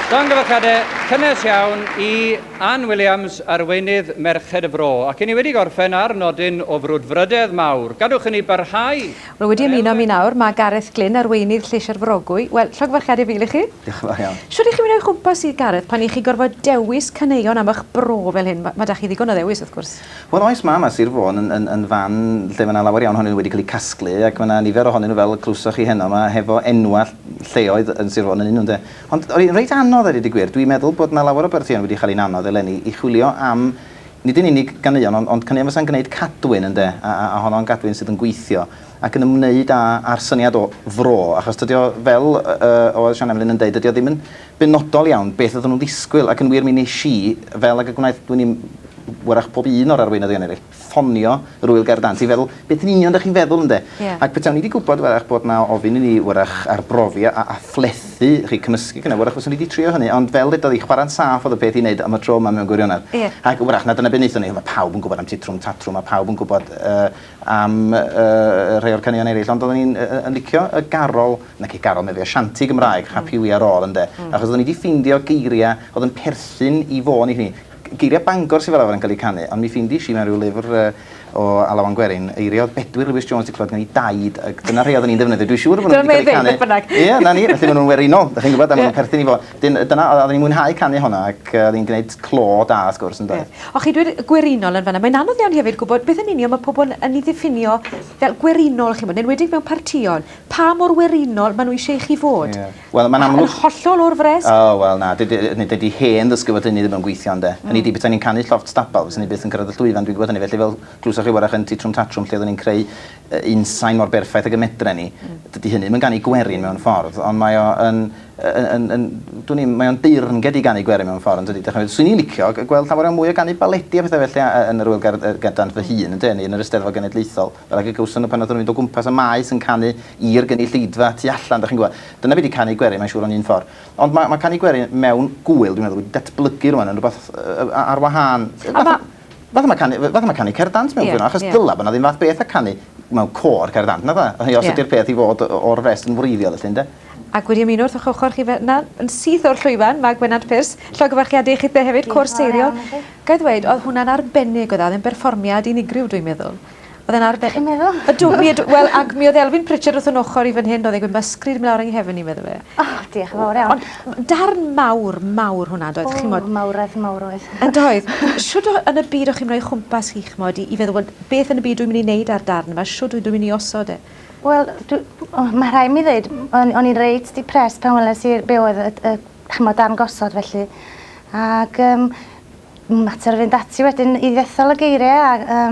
Llongyfarchiadau cynnes iawn i Ann Williams, arweinydd Merched y Fro. Ac i ni wedi gorffen ar nodyn o frwdfrydedd mawr. Gadwch i ni barhau. Wel, wedi ymuno mi nawr, mae Gareth Glyn, arweinydd Lleisia'r Frogwy. Wel, llongyfarchiadau fil i chi. Diolch yn fawr iawn. Siwr i chi mynd o'i chwmpas i Gareth pan i chi gorfod dewis caneuon am eich bro fel hyn? Mae da chi ddigon o ddewis, wrth gwrs. Wel, oes ma Sir Fôn yn fan lle mae yna lawer iawn ohonyn nhw wedi cael eu casglu ac mae yna nifer ohonyn nhw fel y clwsoch chi heno yma hefo enwa lleoedd yn Sir Fôn yn un nhw'n de. Ond reit anodd ar y gwir, dwi'n meddwl bod yna lawer o byrthion wedi cael ei anodd eleni i chwilio am nid yn unig ganeuon, ond caneuon fysa'n gwneud cadwyn ynde, a honno'n gadwyn sydd yn gweithio, ac yn ymwneud â'r syniad o fro, achos dydy o fel, o Sian Emlyn yn deud, dydy o ddim yn benodol iawn beth oedden nhw'n ddisgwyl, ac yn wir mi nes i, fel ag y gwnaeth dwi'n ni'n wrach pob un o'r arweinyddion eraill, ffonio yr Gwyl Cerdd Dant i feddwl, beth yn union ydych chi'n feddwl ynde? Ac beth ni wedi gwybod wrach bod na ofyn i ni wrach arbrofi a phlethu chi cymysgu gyda, wrach fos ni wedi trio hynny, ond fel dydy chwarae'n saff oedd y peth i wneud am y tro yma mewn gwirionedd. Ac wrach na dyna beth wnaethon ni, mae pawb yn gwybod am tatrwm, mae pawb yn gwybod am rhai o'r caneuon eraill, ond oedden ni'n licio y garol, nac i garol meddwl, sianti Gymraeg, happy ar ôl ynde, achos oedden ni wedi ffeindio geiriau oedd yn perthyn i fôn i ni. Geiriau Bangor sydd fel arfer yn cael ei canu, ond mi ffindi si mewn rhyw lyfr o Alawan Gwerin, eiriodd Bedwyr Lewis Jones wedi clywed gan ei daid, ac dyna rhai oedden ni'n defnyddio. Dwi'n siŵr bod nhw'n cael ei canu. Ie, na ni, felly maen nhw'n werinol, da chi'n gwybod, a maen nhw'n perthyn i fo. Dyna, oedden ni'n mwynhau canu hwnna, ac oedden ni'n gwneud clo da, wrth gwrs, yn dweud. O chi dweud gwerinol yn fanna, mae'n anodd iawn hefyd gwybod beth yn union mae pobl yn ei ddiffinio fel gwerinol, chi'n bod, enwedig mewn partion, pa mor werinol maen nhw eisiau chi fod? Wel, mae'n amlwg... Yn hollol o'r fres? O, wel, na, dydy hen ddysgu fod hynny ddim yn gweithio, ynde. Hynny di, beth ni'n canu llofft stabal, fes ni byth yn cyrraedd y llwyfan, dwi'n gwybod hynny, felly fel glwsach chi warach yn titrwm tatrwm, lle oedden ni'n creu unsain mor berffaith ag y medre ni. Dydy hynny, mae'n ganu gwerin mewn ffordd, ond mae o'n deyrnged i ganu gwerin mewn ffordd, yn dydy. Swn i'n licio gweld llawer o mwy o ganu baledi a bethau felly yn yr Gwyl Cerdd Dant fy hun, yn yr Eisteddfod Genedlaethol. Fel ag y gawson nhw pan oedden nhw'n mynd o gwmpas y maes yn canu i'r gynulleidfa tu allan, da chi'n gwybod. Dyna beth i canu gwerin, mae'n siŵr o'n un ffordd. Ond mae canu gwerin mewn gwyl, dwi'n meddwl, wedi datblygu rwan yn rhywbeth ar wahân. Fath yma canu Cerdd Dant mewn ffordd, achos dyla bod na ddim fath beth a canu mewn cor Cerdd Dant, na dda? Os ydy'r peth i fod o'r rest yn wreiddiol, felly, ynde? Ac wedi ymuno wrth ochr chi na, yn syth o'r llwyfan, mae Gwynad Pirs, llogyfarchiadau chi hefyd, cwrs seiriol. Ga'i ddweud, oedd hwnna'n arbennig oedd yn berfformiad unigryw, dwi'n meddwl. Oedd e'n arbennig. Chi'n meddwl? Wel, ac mi oedd Elfyn Pritchard wrth yn ochr i fan hyn, oedd e'n gweud mysgryd mlawr yng nghefn i meddwl fe. O, diolch yn fawr iawn. Ond darn mawr hwnna, doedd chi'n modd? Mawr oedd. Yn doedd. Siwd yn y byd o'ch chi'n rhoi chwmpas chi chmod i feddwl, beth yn y byd dwi'n mynd i wneud ar darn yma, siwd dwi'n mynd i osod e? Wel, mae rhaid mi ddweud, o'n i'n reit depressed pan weles i'r be oedd y darn gosod felly. Ac mater o fynd ati wedyn i ddethol y geiriau a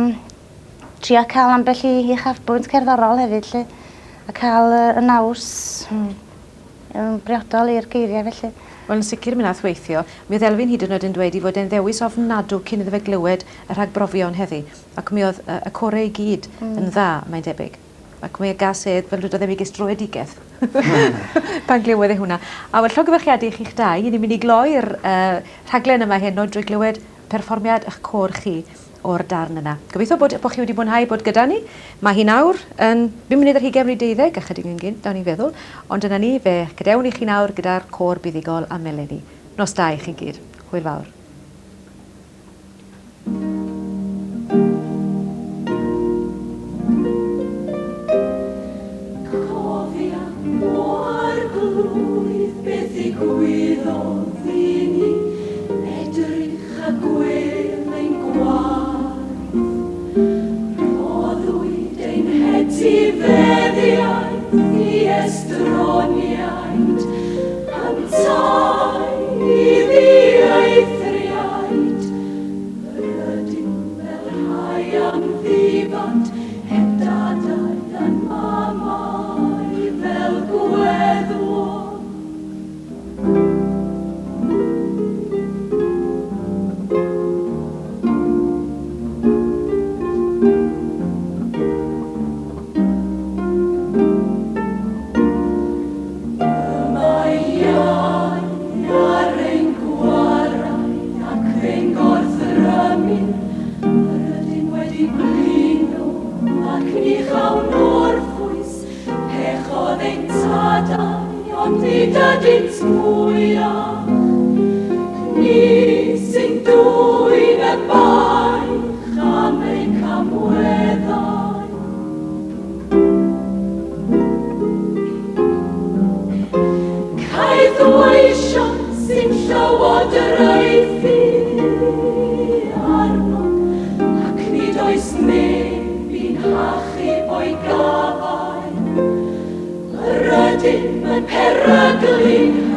trio cael ambell i chafbwynt cerddorol hefyd lle. A cael y naws briodol i'r geiriau felly. Wel, yn sicr mi nath weithio, mi oedd Elfyn hyd yn oed yn dweud i fod e'n ddewis ofnadw cyn iddo fe glywed y rhagbrofion heddi. Ac mi oedd y corau i gyd yn dda, mae'n debyg. Ac mae y gasedd fel rydw ddim i gystroedigaeth. Pan glywed e hwnna. A wel, llogyfarchiadau chi'ch dau, ni'n mynd i gloi'r rhaglen yma heno drwy glywed perfformiad eich cor chi o'r darn yna. Gobeithio bod chi wedi mwynhau bod gyda ni. Mae hi nawr yn 5 munud ar 20 a chydig yn gynt, dawn ni'n feddwl. Ond yna ni fe, gadewn i chi nawr gyda'r cor buddigol a meleni. Nos da i chi gyd. Hwyl fawr. Rydym yn peryglu